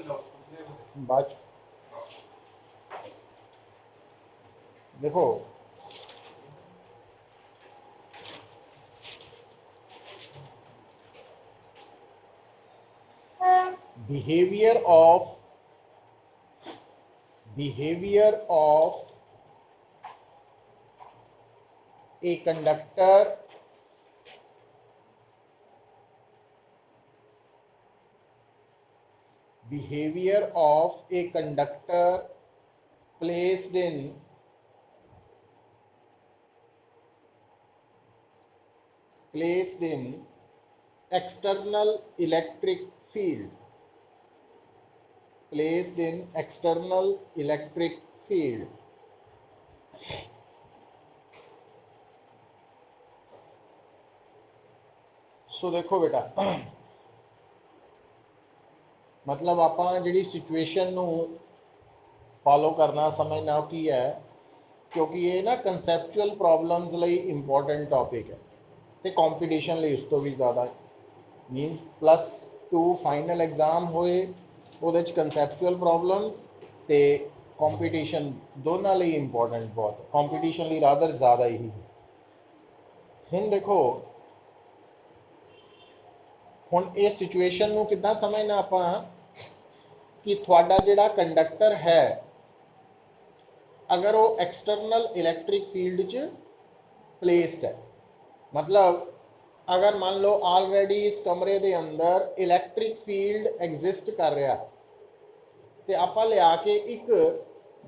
बाद देखो behavior of a conductor placed in external electric field सो देखो बेटा मतलब आपां जिहड़ी सिचुएशन नूं फॉलो करना समझना की है क्योंकि ये ना कंसैप्चुअल प्रॉब्लम्स लई इंपॉर्टेंट टॉपिक है तो कॉम्पीटिशन लई उस तो भी ज़्यादा मीनस +2 फाइनल एग्जाम होए ਉਹਦੇ ਚ कंसैप्चुअल प्रॉब्लम्स ਤੇ कंपीटिशन दोनों ਲਈ इंपॉर्टेंट बहुत कंपीटिशन ਲਈ रादर ज़्यादा ही ਹੁਣ देखो ਹੁਣ ਇਹ सिचुएशन ਨੂੰ ਕਿੱਦਾਂ ਸਮਝਣਾ ਆਪਾਂ कि ਤੁਹਾਡਾ ਜਿਹੜਾ कंडक्टर है अगर वो एक्सटर्नल इलैक्ट्रिक फील्ड च प्लेस्ड है मतलब अगर मान लो ऑलरेडी इस कमरे के अंदर इलैक्ट्रिक फील्ड एग्जिस्ट कर रहा तो आप लिया के एक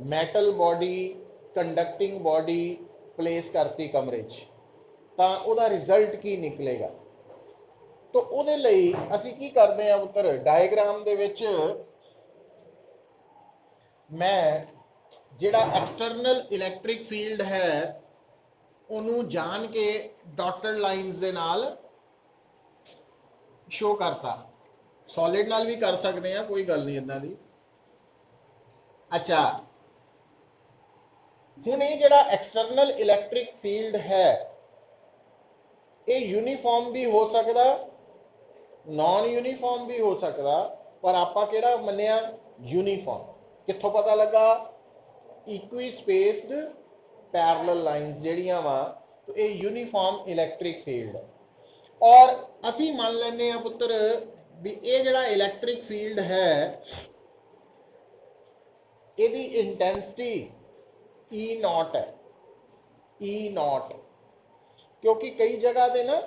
metal body conducting body place करती कमरे तो वह रिजल्ट की निकलेगा तो उहदे लई असी की करते हैं पुत्र डायग्राम दे विच मैं जिहड़ा एक्सटर्नल इलैक्ट्रिक फील्ड है उन्होंने जान के डॉटेड लाइन्स दे नाल शो करता सॉलिड नाल भी कर सकते हैं कोई गल नहीं इदां दी अच्छा हुण ये जिहड़ा एक्सटर्नल इलैक्ट्रिक फील्ड है ये यूनीफॉर्म भी हो सकता नॉन यूनीफॉर्म भी हो सकता पर आपां किहड़ा मन्निया यूनीफॉर्म कित्थों पता लगा इक्वी स्पेस्ड पैरेलल लाइन्स जिहड़ियां वा तो ये यूनीफॉर्म इलैक्ट्रिक फील्ड और असी मान लैने आ पुत्र भी ये जिहड़ा इलैक्ट्रिक फील्ड है इहदी इंटेंसिटी E0 है E0 क्योंकि कई जगह दे ना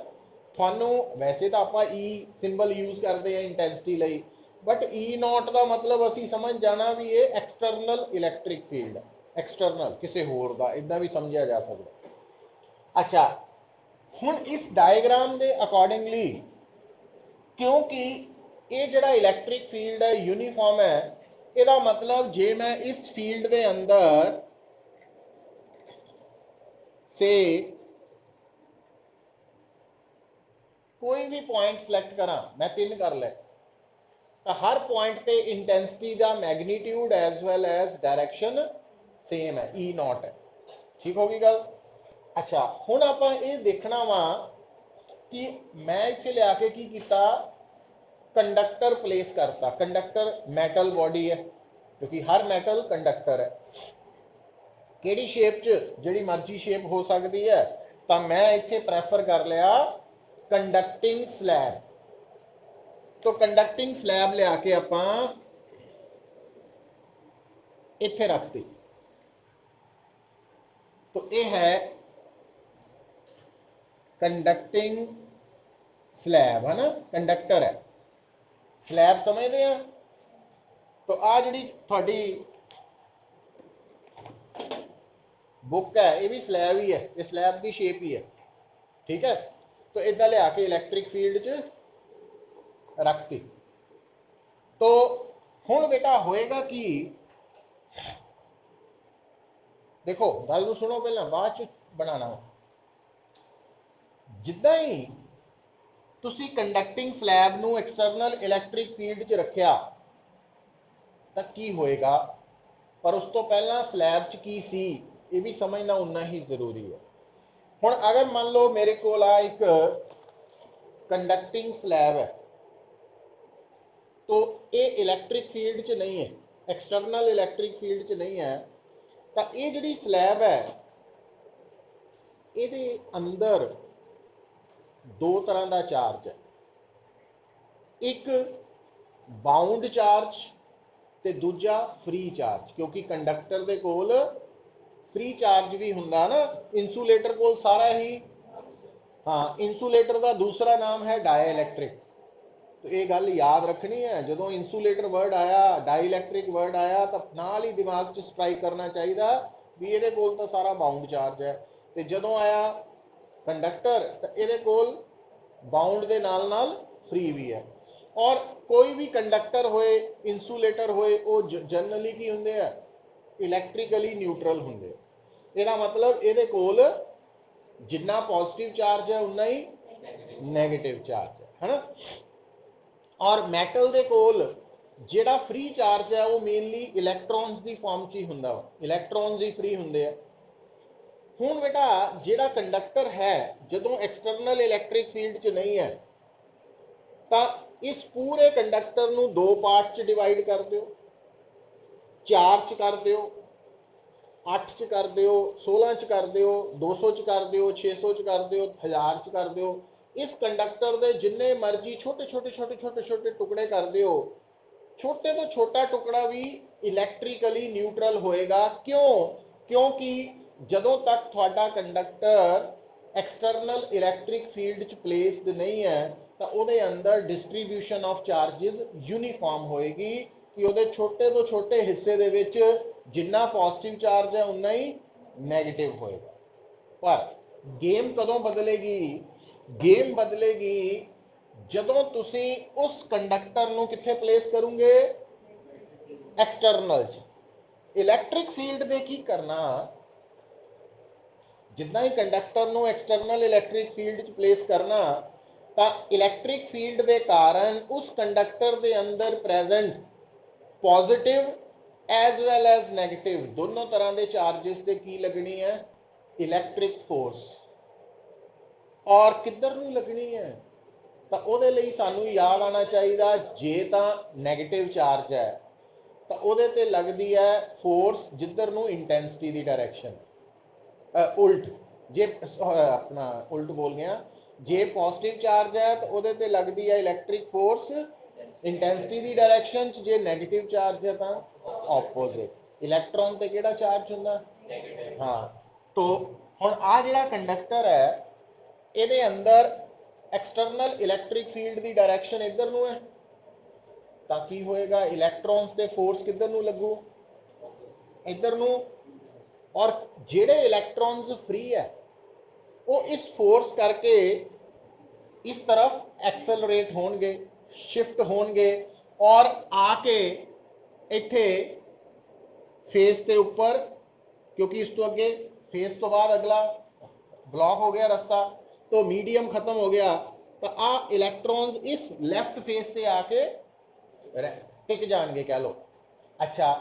थानू वैसे तो आप ई सिंबल यूज करते हैं इंटेंसिटी लई बट E0 का मतलब असी समझ जाना भी ये एक्सटर्नल इलैक्ट्रिक फील्ड है एक्सटर्नल किसी होर दा इदां भी समझा जा सकता अच्छा हुण इस डायग्राम के अकॉर्डिंगली क्योंकि ये जिहड़ा इलैक्ट्रिक फील्ड है यूनीफॉर्म है इसका मतलब जे मैं इस फील्ड के अंदर से कोई भी पॉइंट सिलेक्ट करा मैं 3 कर ले तो हर पॉइंट पे इंटेंसिटी का magnitude as well as direction same है E0 है ठीक होगी गल अच्छा हुण आपां ये देखना वा कि मैं इत्थे लिया के की कीता कंडक्टर प्लेस करता कंडक्टर मैटल बॉडी है क्योंकि हर मैटल कंडक्टर है किहड़ी शेप च जिहड़ी मर्जी शेप हो सकती है तो मैं इत्थे प्रैफर कर लिया कंडक्टिंग स्लैब तो कंडक्टिंग स्लैब लिया के आपां इत्थे रखती तो ये है कंडक्टिंग स्लैब है ना कंडक्टर है स्लैब समझते हैं तो आ जी थोड़ी बुक है ये भी स्लैब ही है ये स्लैब की शेप ही है ठीक है तो इदा लिया के इलैक्ट्रिक फील्ड च रखती तो हुण बेटा होएगा कि देखो गल नूं सुनो पहला बाद च बनाना जिद्दां ही तुसी कंडक्टिंग स्लैब नूं एक्सटर्नल इलैक्ट्रिक फील्ड च रखिया तो की होएगा पर उस तो पहला स्लैब च की सी ये भी समझना उन्ना ही जरूरी है हुण अगर मान लो मेरे कोल एक कंडक्टिंग स्लैब है तो ये इलैक्ट्रिक फील्ड च नहीं है, एक्सटर्नल इलैक्ट्रिक फील्ड च नहीं है, तो ये जिहड़ी स्लैब है ये अंदर दो तरह का चार्ज है, एक बाउंड चार्ज ते दूजा फ्री चार्ज, क्योंकि कंडक्टर दे कोल फ्री चार्ज भी हुंदा ना, इंसुलेटर कोल सारा ही। हाँ, इंसुलेटर का दूसरा नाम है डाइलैक्ट्रिक। तो ये गल याद रखनी है, जो इंसुलेटर वर्ड आया, डाइलैक्ट्रिक वर्ड आया, तो नाल ही दिमाग च स्ट्राइक करना चाहिए भी ये कोल तो सारा बाउंड चार्ज है, तो जो आया कंडक्टर तो ये कोल बाउंड के नाल नाल फ्री भी है। और कोई भी कंडक्टर होए, इंसुलेटर होए, वो जनरली की होंगे है, इलैक्ट्रिकली न्यूट्रल होंगे। ਇਹਦਾ मतलब ਇਹਦੇ ਕੋਲ जिन्ना पॉजिटिव चार्ज है उन्ना ही नैगेटिव चार्ज है ना। और मैटल दे कोल ਜਿਹੜਾ फ्री चार्ज है वो मेनली इलैक्ट्रॉन्स की फॉर्म च ही हुंदा वा, इलैक्ट्रॉन्स ही फ्री होंगे है। हुण बेटा ਜਿਹੜਾ कंडक्टर है ਜਦੋਂ एक्सटर्नल इलैक्ट्रिक फील्ड च नहीं है तो इस पूरे कंडक्टर नूं दो पार्ट्स च डिवाइड कर दिओ, 4 च कर दिओ, 8 च कर दिओ, 16 च कर दिओ, 200 च कर दिओ, 600 च कर दिओ, 1000 च कर दिओ। इस कंडक्टर के जिन्ने मर्जी छोटे छोटे छोटे छोटे छोटे टुकड़े कर दिओ, छोटे तो छोटा टुकड़ा भी इलैक्ट्रिकली न्यूट्रल होएगा। क्यों? क्योंकि जदों तक थोड़ा कंडक्टर एक्सटर्नल इलैक्ट्रिक फील्ड च प्लेस्ड नहीं है तो उहदे अंदर डिस्ट्रीब्यूशन ऑफ चार्जिस यूनीफॉर्म होएगी कि उहदे छोटे तो छोटे हिस्से दे विच जिन्ना पॉजिटिव चार्ज है उन्ना ही नैगेटिव होएगा। पर गेम कदों बदलेगी? गेम बदलेगी जदों तुसी उस कंडक्टर नूं कित्थे प्लेस करोगे? एक्सटर्नल च। इलैक्ट्रिक फील्ड दे की करना, जितना ही कंडक्टर नूं एक्सटर्नल इलैक्ट्रिक फील्ड च प्लेस करना तो इलैक्ट्रिक फील्ड के कारण उस कंडक्टर के अंदर present positive as well as negative दोनों तरह के चार्जिस से की लगनी है? Electric force. और किधर नूं लगनी है? तो उहदे लई सानू याद आना चाहिए, जे तो नैगेटिव चार्ज है तो उहदे ते लगदी है फोर्स जिधर नूं इंटेंसिटी की डायरैक्शन, उल्ट जे अपना उल्ट बोल गया, जे पॉजिटिव चार्ज है तो उहदे ते लगदी है इलैक्ट्रिक फोर्स इंटेंसिटी की डायरैक्शन, जे नैगेटिव चार्ज है तो ऑपोजिट। इलैक्ट्रॉन ते किहड़ा चार्ज हुंदा? हाँ, तो हुण आ जिहड़ा कंडक्टर है ਇਹਦੇ अंदर एक्सटर्नल इलैक्ट्रिक फील्ड की डायरैक्शन इधर नूं है, तो की होएगा? इलैक्ट्रॉन्स के फोर्स किधर नूं लगू? इधर नूं। और जेड़े इलैक्ट्रॉन्स फ्री है वो इस फोर्स करके इस तरफ एक्सेलरेट होंगे, शिफ्ट होंगे और आके इत्थे फेस के ऊपर, क्योंकि इस तो अगे फेस तो बाद अगला ब्लॉक हो गया रास्ता, तो मीडियम खत्म हो गया, तो आ इलैक्ट्रॉन्स इस लैफ्ट फेस से आके टिक जाएंगे कह लो। अच्छा,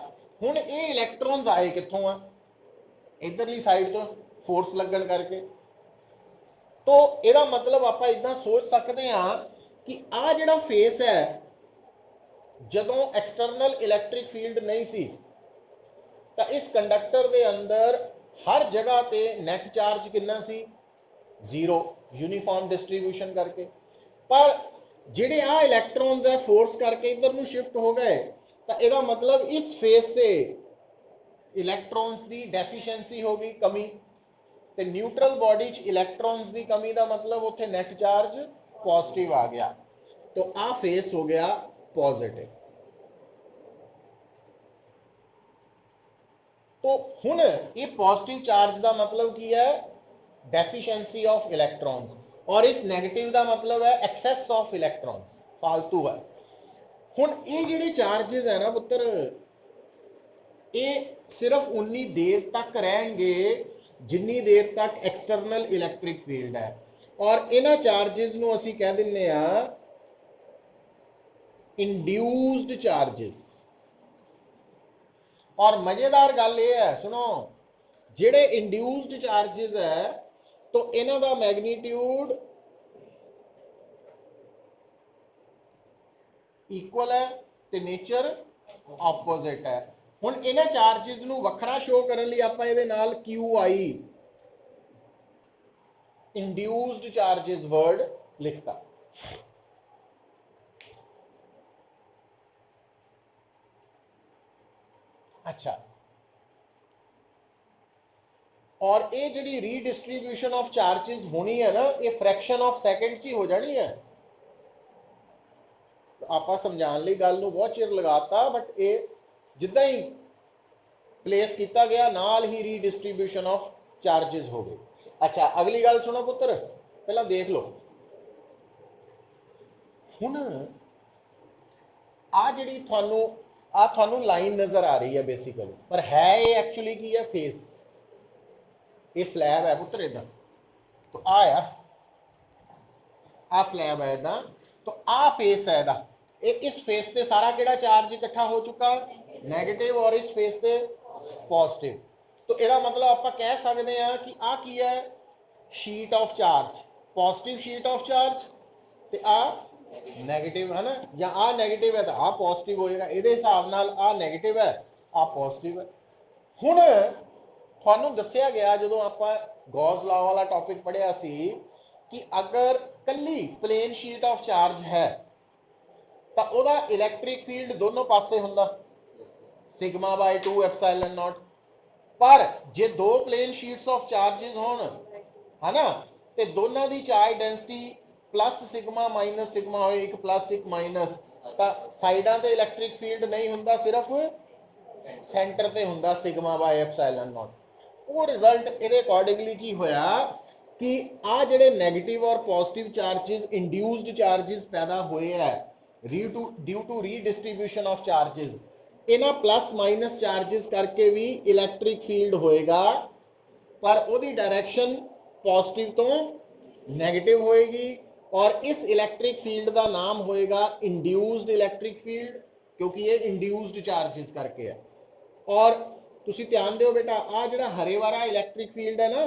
हुण ये इलैक्ट्रॉन्स आए कित्थों आ? इधरली साइड तो फोर्स लगन करके। तो यदा मतलब आप इदा सोच सकते हैं कि आ जिहड़ा फेस है जदों एक्सटर्नल इलैक्ट्रिक फील्ड नहीं सी तो इस कंडक्टर के अंदर हर जगह पे नेट चार्ज कितना सी? 0, यूनीफॉर्म डिस्ट्रीब्यूशन करके। पर जिहड़े आ इलैक्ट्रॉन्स है फोर्स करके इधर नूं शिफ्ट हो गए, तो यदा मतलब इस फेस से इलैक्ट्रॉन्स की डेफिशिएंसी हो गई, कमी। तो न्यूट्रल बॉडी च इलैक्ट्रॉन्स की कमी का मतलब उत्थे नेट चार्ज पॉजिटिव आ गया, तो आ फेस हो गया पॉजिटिव। तो हुण ये पॉजिटिव चार्ज का मतलब की है? Deficiency of electrons. और इस नेगेटिव का मतलब है एक्सेस ऑफ इलैक्ट्रॉन्स, फालतू है। हुण ये जिहड़े चार्जेस है ना पुत्र, ये सिर्फ उन्नी देर तक रहेंगे जिन्नी देर तक एक्सटर्नल इलैक्ट्रिक फील्ड है। और इन्हां चार्जेस नूं असीं कह दिंदे आ इंड्यूस्ड चार्जेस। और मजेदार गल यह है, सुनो, जिहड़े इंड्यूस्ड चार्जेस है तो इन्हां दा मैग्नीट्यूड इक्वल है ਤੇ ਨੇਚਰ ਆਪੋਜ਼ਿਟ ਹੈ। ਹੁਣ ਇਹਨਾਂ ਚਾਰजेस ਨੂੰ ਵੱਖਰਾ ਸ਼ੋ ਕਰਨ ਲਈ ਆਪਾਂ ਇਹਦੇ ਨਾਲ QI ਇੰਡਿਊਸਡ ਚਾਰजेस वर्ड लिखता। अच्छा, और ये जी रीडिस्ट्रीब्यूशन ऑफ चार्जेस होनी है ना, ये फ्रैक्शन ऑफ सैकेंड ही हो जानी है। तो आप समझाने लिए गल नूं बहुत चिर लगाता, बट ये जिदा ही प्लेस किया गया नाल ही रीडिस्ट्रीब्यूशन ऑफ चार्जेस हो गई। अच्छा, अगली गल सुनो पुत्र, पहला देख लो। हुण आ जिहड़ी थानू लाइन नज़र आ रही है बेसिकली, पर है ये एक्चुअली की है फेस। ये स्लैब है पुत्र इदा, तो आ स्लैब है इदा, तो आ फेस है इदा। इस फेस पे सारा केड़ा चार्ज इकट्ठा हो चुका, नेगेटिव, और इस फेस पे पॉजिटिव। तो यदा मतलब आप कह सकते हैं कि आ की है sheet of charge, positive sheet of charge, ते आ नेगेटिव है ना, या आ नेगेटिव है तो आ पॉजिटिव होएगा। इहदे हिसाब नाल आ नेगेटिव है, आ पॉजिटिव है। हुण थानू दस्सिया गया जो आप गॉस लॉ वाला टॉपिक पढ़िया सी कि अगर कल्ली प्लेन शीट ऑफ चार्ज है तो ओदा इलैक्ट्रिक फील्ड दोनों पासे हुंदा सिग्मा बाय 2 एप्सिलॉन नॉट। पर जे दो प्लेन शीट्स ऑफ चार्जेस होण है ना, ते दोनों की charge density plus sigma minus sigma हो, एक प्लस एक माइनस, तो साइडां ते इलैक्ट्रिक फील्ड नहीं हुंदा, सिर्फ सेंटर ते हुंदा सिग्मा बाय एप्सिलॉन नॉट। वो रिजल्ट ये अकॉर्डिंगली की होया कि आ जिहड़े नेगेटिव और पॉजिटिव चार्जेस इंड्यूस्ड चार्जेस पैदा हुए है due to redistribution of charges, इन्हां प्लस माइनस चार्जेस करके भी इलैक्ट्रिक फील्ड होएगा, पर उहदी डायरैक्शन पॉजिटिव तो नेगेटिव होएगी, और इस इलैक्ट्रिक फील्ड का नाम होएगा इंड्यूस्ड इलैक्ट्रिक फील्ड, क्योंकि ये इंड्यूस्ड चार्जेस करके है। और तुसी ध्यान दिओ बेटा, आ जिहड़ा हरे वाला इलैक्ट्रिक फील्ड है ना,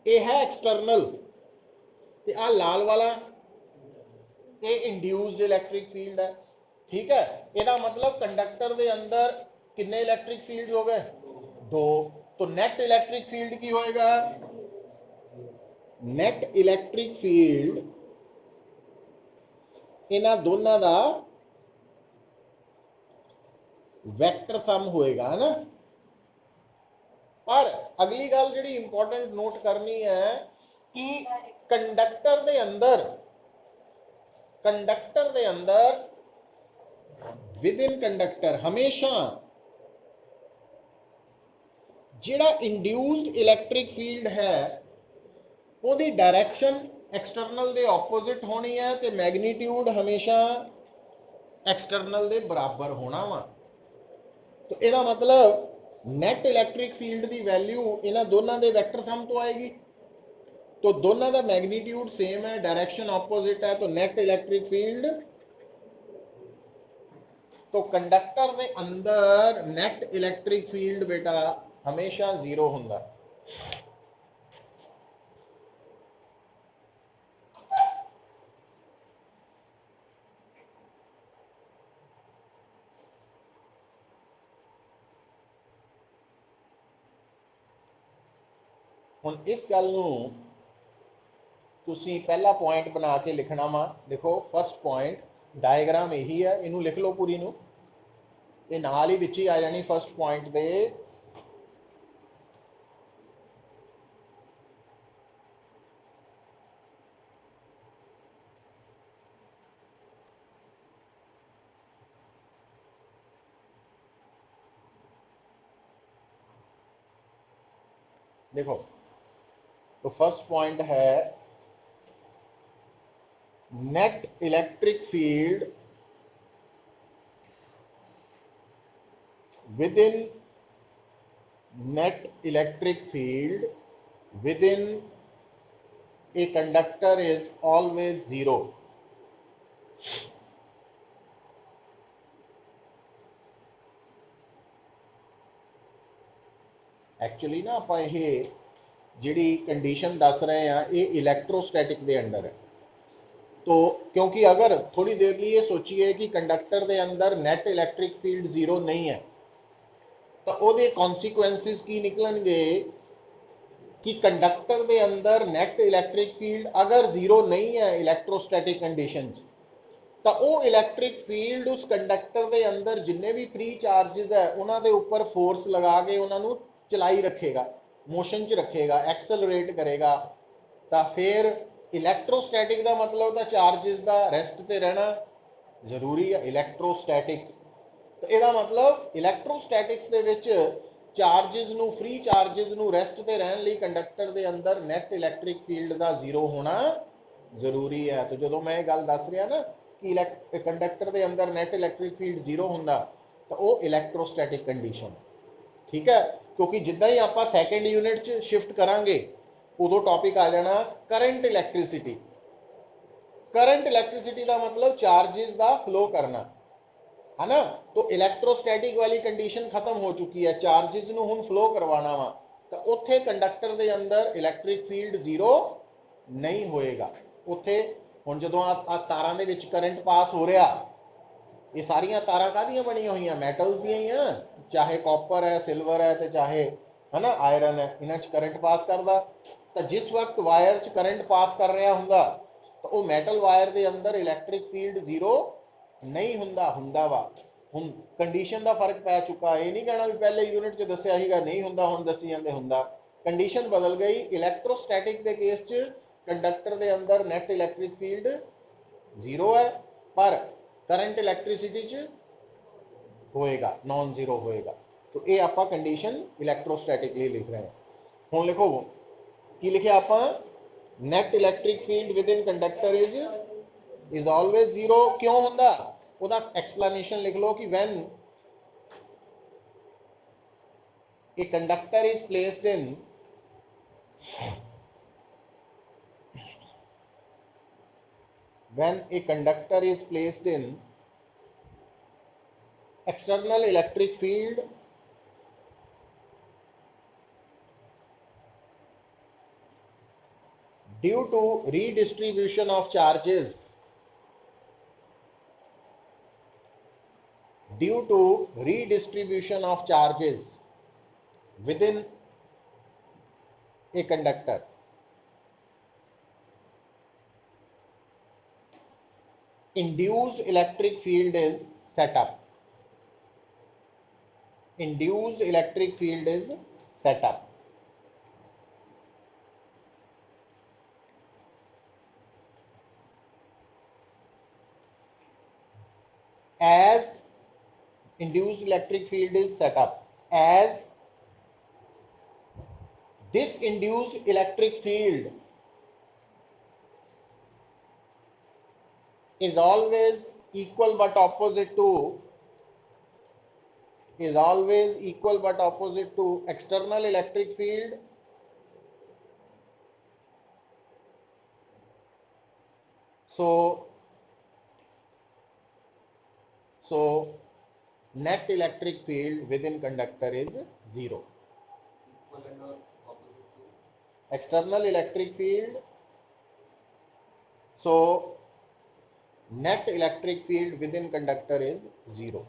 ये है एक्सटर्नल, ते आ लाल वाला ये इंड्यूस्ड इलैक्ट्रिक फील्ड है। ठीक है, इसका मतलब कंडक्टर के अंदर कितने इलैक्ट्रिक फील्ड हो गए, दो। तो नेट इलैक्ट्रिक फील्ड की होएगा, नेट इलैक्ट्रिक फील्ड इन्हां दोनों का वैक्टर सम होएगा, है ना। पर अगली गल जी इंपॉर्टेंट नोट करनी है कि कंडक्टर दे अंदर विद इन कंडक्टर हमेशा जिहड़ा इंड्यूस्ड इलैक्ट्रिक फील्ड है उसकी डायरैक्शन एक्सटर्नल दे ऑपोजिट होनी है, तो मैग्नीट्यूड हमेशा एक्सटर्नल दे बराबर होना वा। तो इसका मतलब नेट इलैक्ट्रिक फील्ड की वैल्यू इन्हां दोनों के वैक्टर सम तो आएगी। तो दोनों का मैग्नीट्यूड सेम है, डायरेक्शन ऑपोजिट है, तो नेट इलैक्ट्रिक फील्ड, तो कंडक्टर के अंदर नेट इलैक्ट्रिक फील्ड बेटा हमेशा जीरो हुंदा। हुण इस गल नूं तुसी पहला पॉइंट बना के लिखना वा। देखो फर्स्ट पॉइंट डायग्राम यही है, इनू लिख लो पूरी नूं, ये नाल ही विच ही आ जानी फर्स्ट पॉइंट दे। देखो तो फर्स्ट पॉइंट है net electric field within net electric field within a conductor is always zero. Actually ना आप ये जी कंडीशन दस रहे हैं ये इलैक्ट्रोस्टैटिक के अंडर है। तो क्योंकि अगर थोड़ी देर लिए सोचिए कि कंडक्टर के अंदर नैट इलैक्ट्रिक फील्ड जीरो नहीं है तो ਉਹਦੇ कॉन्सिक्वेंसिस की निकलणगे कि कंडक्टर के अंदर नैट इलैक्ट्रिक फील्ड अगर जीरो नहीं है इलैक्ट्रोस्टैटिक कंडीशन तो वो इलैक्ट्रिक फील्ड उस कंडक्टर के अंदर जिन्ने भी फ्री चार्जिज है उन्होंने उपर फोर्स लगा के उन्होंने चलाई रखेगा, मोशन च रखेगा, एक्सलरेट करेगा। तो फिर इलैक्ट्रोस्टैटिक का मतलब तो चार्जिज का रेस्ट ते रहना जरूरी है। इलैक्ट्रोस्टैटिक्स तो यदा मतलब इलैक्ट्रोस्टैटिक्स दे विच चार्जिज नू फ्री चार्जिज नू रेस्ट ते रहन लई कंडक्टर दे अंदर नैट इलैक्ट्रिक फील्ड का जीरो होना जरूरी है। तो जो मैं ये गल दस रहा ना कि कंडक्टर के अंदर नैट इलैक्ट्रिक फील्ड जीरो होंदा तो वो इलैक्ट्रोस्टैटिक कंडीशन, ठीक है। क्योंकि जिदा ही आप सैकेंड यूनिट च शिफ्ट करांगे उदों टॉपिक आ जाना करंट इलैक्ट्रिसिटी। करंट इलैक्ट्रिसिटी का मतलब चार्जिज का फ्लो करना है ना। तो इलैक्ट्रोस्टैटिक वाली कंडीशन खत्म हो चुकी है, चार्जिज नू हुण फ्लो करवाना वा तो उत्थे कंडक्टर के अंदर इलैक्ट्रिक फील्ड जीरो नहीं होएगा। उत्थे हुण जदों आ तारां दे विच करंट पास हो रहा, ये सारिया तारां काहदियां बनिया हुई मैटल्स दियां ही हैं, चाहे कॉपर है, सिल्वर है, तो चाहे है ना आयरन है, इन्हां च करंट पास करदा। तो जिस वक्त वायर च करंट पास कर रहा हुंदा तो वो मैटल वायर के अंदर इलैक्ट्रिक फील्ड जीरो नहीं हुंदा, हुंदा वा। हुण कंडीशन का फर्क पै चुका, ये नहीं कहना भी पहले यूनिट च दस्सिया सीगा नहीं हुंदा, हुण दस्सी जांदे हुंदा। कंडीशन बदल गई। इलैक्ट्रोस्टैटिक के केस च कंडक्टर के अंदर नैट इलैक्ट्रिक फील्ड जीरो है पर करंट इलैक्ट्रिसिटी च होएगा, नॉन जीरो होएगा। तो ये आप कंडीशन इलैक्ट्रोस्टैटिकली लिख रहे हैं। हुण लिखो कि लिखे आप net electric field within conductor is always zero. क्यों होंदा ਉਹਦਾ एक्सप्लेनेशन लिख लो कि when a conductor is placed in when a conductor is placed in external electric field due to redistribution of charges, due to redistribution of charges within a conductor, induced electric field is set up. Induced electric field is set up. As induced electric field is set up, as this induced electric field is always equal but opposite to external electric field, so net electric field within conductor is zero. External electric field, so net electric field within conductor is zero.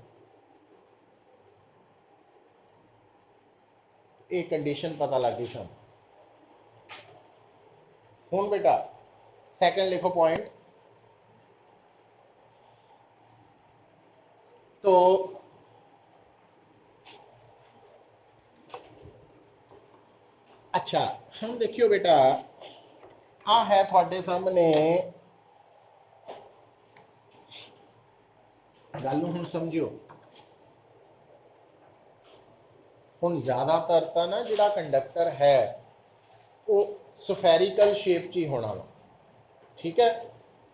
एक condition पता लग गई सन। हुण बेटा second लिखो point. तो अच्छा हम देखियो बेटा आ है थोड़े सामने गल हुण समझियो। हुण ज़्यादातर तो ना जिहड़ा कंडक्टर है वो सफेरिकल शेप च ही होना वा, ठीक है।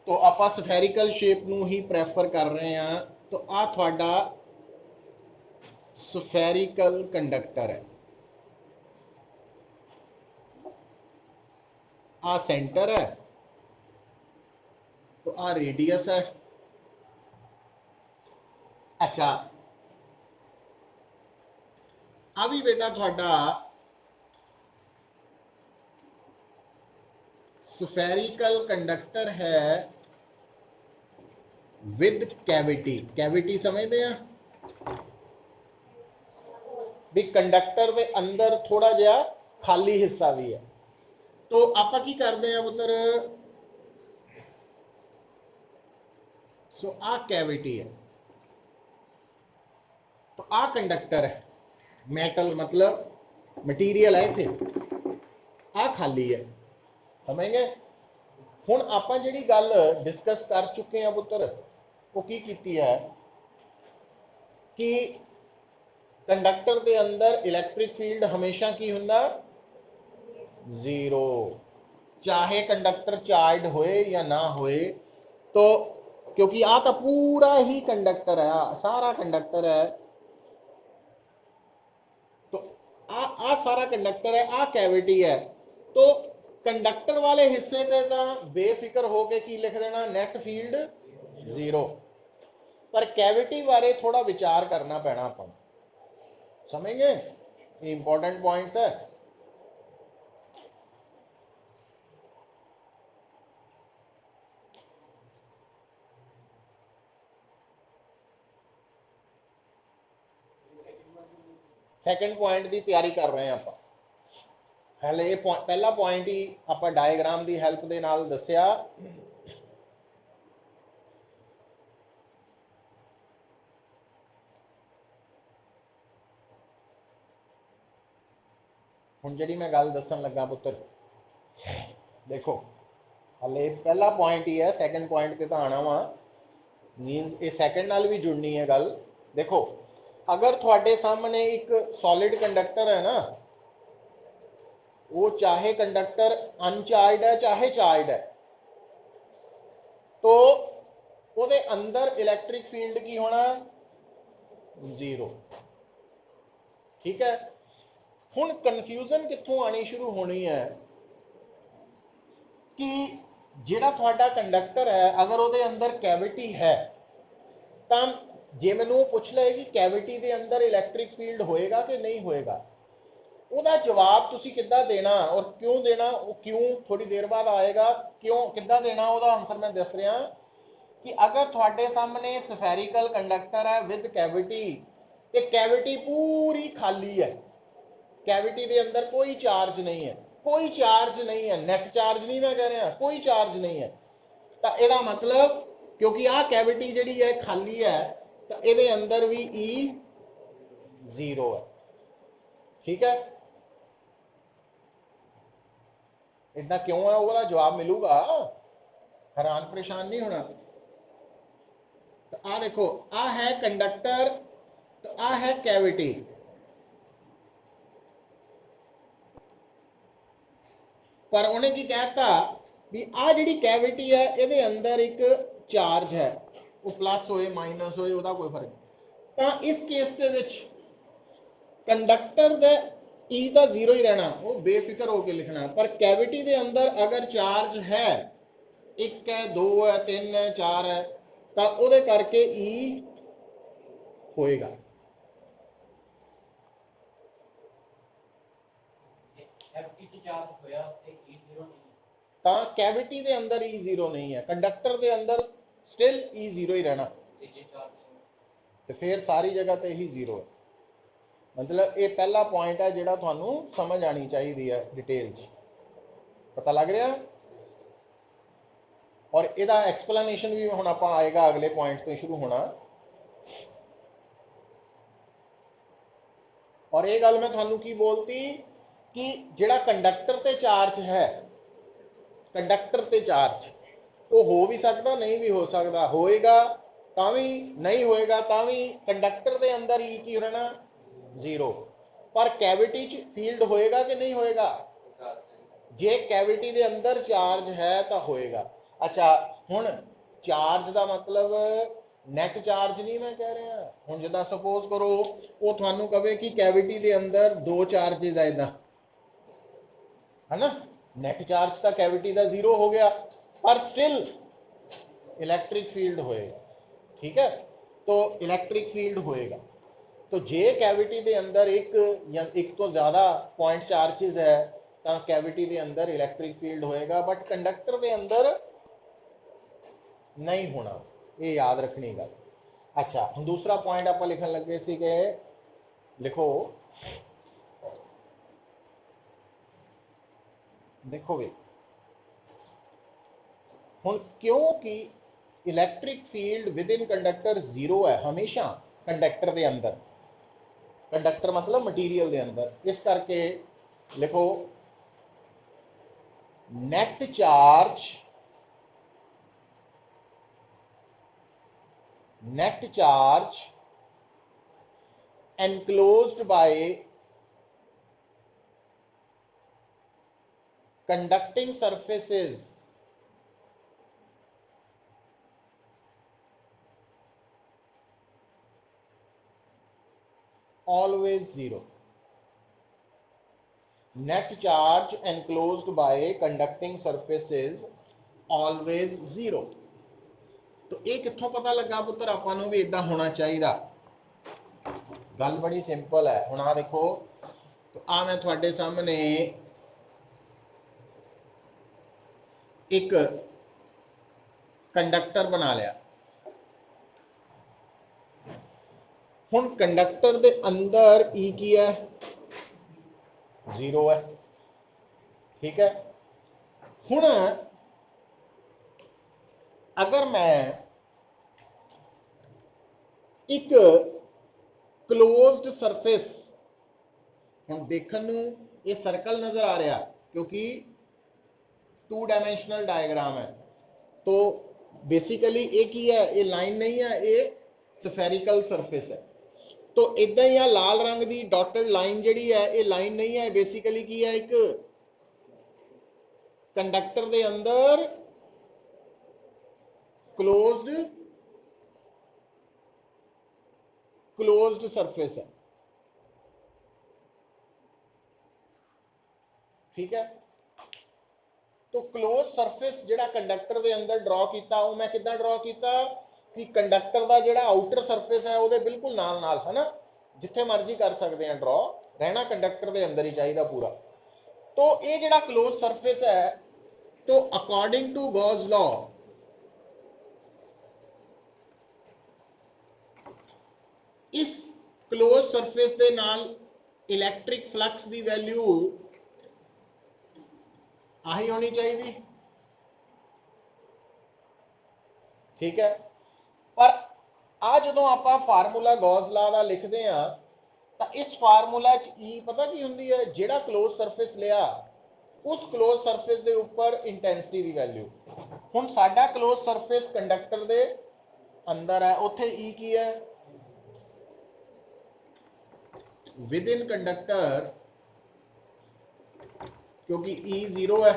तो आप सफेरिकल शेप नू ही प्रैफर कर रहे हैं। तो आ थोड़ा सफेरिकल कंडक्टर है, आ सेंटर है, तो आ रेडियस है। अच्छा आ भी बेटा थोड़ा सफेरिकल कंडक्टर है विद कैविटी, कैविटी समझते हैं भी कंडक्टर के अंदर थोड़ा जिहा खाली हिस्सा भी है। तो आप की करते हैं पुत्र, सो आ कैविटी है, तो आ कंडक्टर है, मेटल मतलब मटीरियल है, इतने आ खाली है, समझ गए। हुण आपां जिहड़ी गल डिस्कस कर चुके हैं पुत्र, वो की कीती है कि कंडक्टर के अंदर इलैक्ट्रिक फील्ड हमेशा की हुंदा जीरो, चाहे कंडक्टर चार्ज होए या ना होए। तो क्योंकि आ तो पूरा ही कंडक्टर है, सारा कंडक्टर है, तो आ सारा कंडक्टर है, आ कैविटी है। तो कंडक्टर वाले हिस्से ते तां बेफिक्र होके की लिख देना, नैट फील्ड जीरो। पर कैविटी बारे थोड़ा विचार करना पैना अपन, समझ गए, ये इंपॉर्टेंट पॉइंट्स है। सैकेंड पॉइंट की तैयारी कर रहे हैं आप। हले ये पहला पॉइंट ही आप डायग्राम की हेल्प के नाल दसिया। हुण जिहड़ी मैं गल दसन लगा पुत्र, देखो हले पहला पॉइंट ही है, सैकेंड पॉइंट ते तां आना वा, मीनस ये सैकेंड नाल भी जुड़नी है गल। देखो अगर थोड़े सामने एक सॉलिड कंडक्टर है ना, वो चाहे कंडक्टर अनचार्ज है चाहे चार्ज है, तो ਉਹਦੇ अंदर इलैक्ट्रिक फील्ड की होना जीरो, ठीक है। हुण कन्फ्यूजन कित्थों आनी शुरू होनी है कि जिहड़ा थोड़ा कंडक्टर है, अगर ਉਹਦੇ अंदर कैविटी है, तो जे मैनू पूछ ले कि कैविटी के अंदर इलैक्ट्रिक फील्ड होएगा कि नहीं होएगा, ਉਹਦਾ जवाब तुसी किद्दां देना और क्यों देना, वो क्यों थोड़ी देर बाद आएगा, क्यों किद्दां देना, ਉਹਦਾ आंसर मैं दस रहा कि अगर थोड़े सामने स्फेरिकल कंडक्टर है विद कैविटी, तो कैविटी पूरी खाली है, कैविटी के अंदर कोई चार्ज नहीं है, कोई चार्ज नहीं है, नेट चार्ज नहीं मैं कह रहा, कोई चार्ज नहीं है। तो यदा मतलब क्योंकि आ कैविटी जी है खाली है, तो ये अंदर भी ई जीरो है, ठीक है। इदा क्यों है, वो जवाब मिलूगा, हैरान परेशान नहीं होना। तो आ देखो, आ है कंडक्टर, तो आ है कैविटी, पर उन्हें की कहता भी आ जी कैविटी है, ये अंदर एक चार्ज है, वो प्लस होए माइनस होए उसका कोई फर्क नहीं। तो इस केस के विच कंडक्टर दे ई तो जीरो ही रहना, वो बेफिक्र होकर लिखना। पर कैविटी के अंदर अगर चार्ज है, एक है, दो है, तीन है, चार है, तो वो करके ई होएगा। तो कैविटी के अंदर ई जीरो नहीं है, कंडक्टर के अंदर स्टिल ई जीरो ही रहना, तो फिर सारी जगह तो यही जीरो है। मतलब ये पहला पॉइंट है जिहड़ा तुहानू समझ आनी चाहिए है, डिटेल पता लग रहा। और इसका एक्सप्लेनेशन भी हुण आपां आएगा अगले पॉइंट तो शुरू होना। और ये गल मैं तुहानू की बोलती कि जिहड़ा कंडक्टर ते चार्ज है, कंडक्टर ते चार्ज वो हो भी सकता नहीं भी हो सकता, होएगा तावी नहीं होएगा तावी, कंडक्टर के अंदर ई की रहना जीरो। पर कैविटी च फील्ड होएगा कि नहीं होएगा, जे कैविटी के अंदर चार्ज है तो होएगा। अच्छा हुण चार्ज का मतलब नैट चार्ज नहीं मैं कह रहा, हुण जिद्दां सपोज करो वो तुहानू कहे कि कैविटी के अंदर दो चार्जिज है इदा, है ना, नेट चार्ज का कैविटी का जीरो हो गया, पर स्टिल इलैक्ट्रिक फील्ड होएगा, ठीक है। तो इलैक्ट्रिक फील्ड होएगा, तो जे कैविटी के अंदर एक या एक तो ज्यादा पॉइंट चार्जेस है, तो कैविटी के अंदर इलैक्ट्रिक फील्ड होएगा, बट कंडक्टर के अंदर नहीं होना। ये याद रखनी गल। अच्छा हम दूसरा पॉइंट आप लिखन लगे सी कि लिखो, देखो भी हुण क्योंकि electric field within conductor zero है हमेशा कंडक्टर के अंदर, कंडक्टर मतलब मटीरियल के अंदर, इस करके लिखो net charge enclosed by conducting surfaces always zero. Net charge enclosed by conducting surfaces always zero. तो ये कित्थों पता लगा पुत्र आपां नूं भी इदां होना चाहिए? गल बड़ी सिंपल है। हुण आ देखो, तो आ मैं तुहाडे सामने एक कंडक्टर बना लिया। हुण कंडक्टर दे अंदर ई की है, जीरो है, ठीक है। हुण अगर मैं एक क्लोज्ड सरफेस, हम देखने ये सर्कल नजर आ रहा क्योंकि 2 डायमेंशनल डायग्राम है, तो बेसिकली एक ही है, ये लाइन नहीं है, ये स्फेरिकल सरफेस है। तो इदा ही आ लाल रंग की डॉटेड लाइन जी है, ये लाइन नहीं है, बेसिकली की है एक कंडक्टर के अंदर क्लोज्ड सरफेस है, ठीक है। तो क्लोज सरफेस जिहड़ा कंडक्टर के अंदर ड्रॉ किया, वो मैं किद्दां ड्रॉ किया कि कंडक्टर का जिहड़ा आउटर सरफेस है वो बिल्कुल नाल नाल है ना, जिथे मर्जी कर सकते हैं ड्रॉ, रहना कंडक्टर के अंदर ही चाहिए पूरा। तो ये जिहड़ा क्लोज सरफेस है, तो अकॉर्डिंग टू गॉस लॉ इस क्लोज सरफेस के नाल इलैक्ट्रिक फ्लक्स की वैल्यू आही होनी चाहिए, ठीक है। पर आ जो आप फार्मूला गॉस लॉ का लिखते हैं, तो इस फार्मूला ई पता की होंगी है, जिहड़ा क्लोज सरफेस लिया उस क्लोज सरफेस के उपर इंटेंसिटी की वैल्यू। हुण साडा क्लोज सरफेस कंडक्टर के अंदर है, उत्थे ई की है विद इन कंडक्टर, क्योंकि ई जीरो है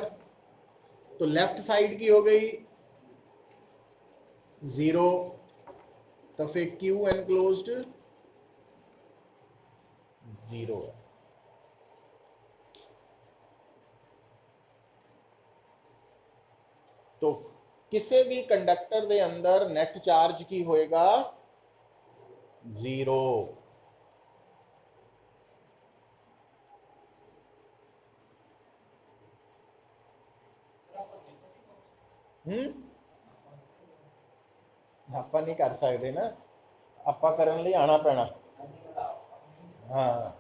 तो लेफ्ट साइड की हो गई जीरो, तो फिर क्यू एनक्लोज्ड जीरो है। तो किसी भी कंडक्टर के अंदर नेट चार्ज की होएगा जीरो। आप नहीं कर सकते ना, आप करने लिए आना पैना। हाँ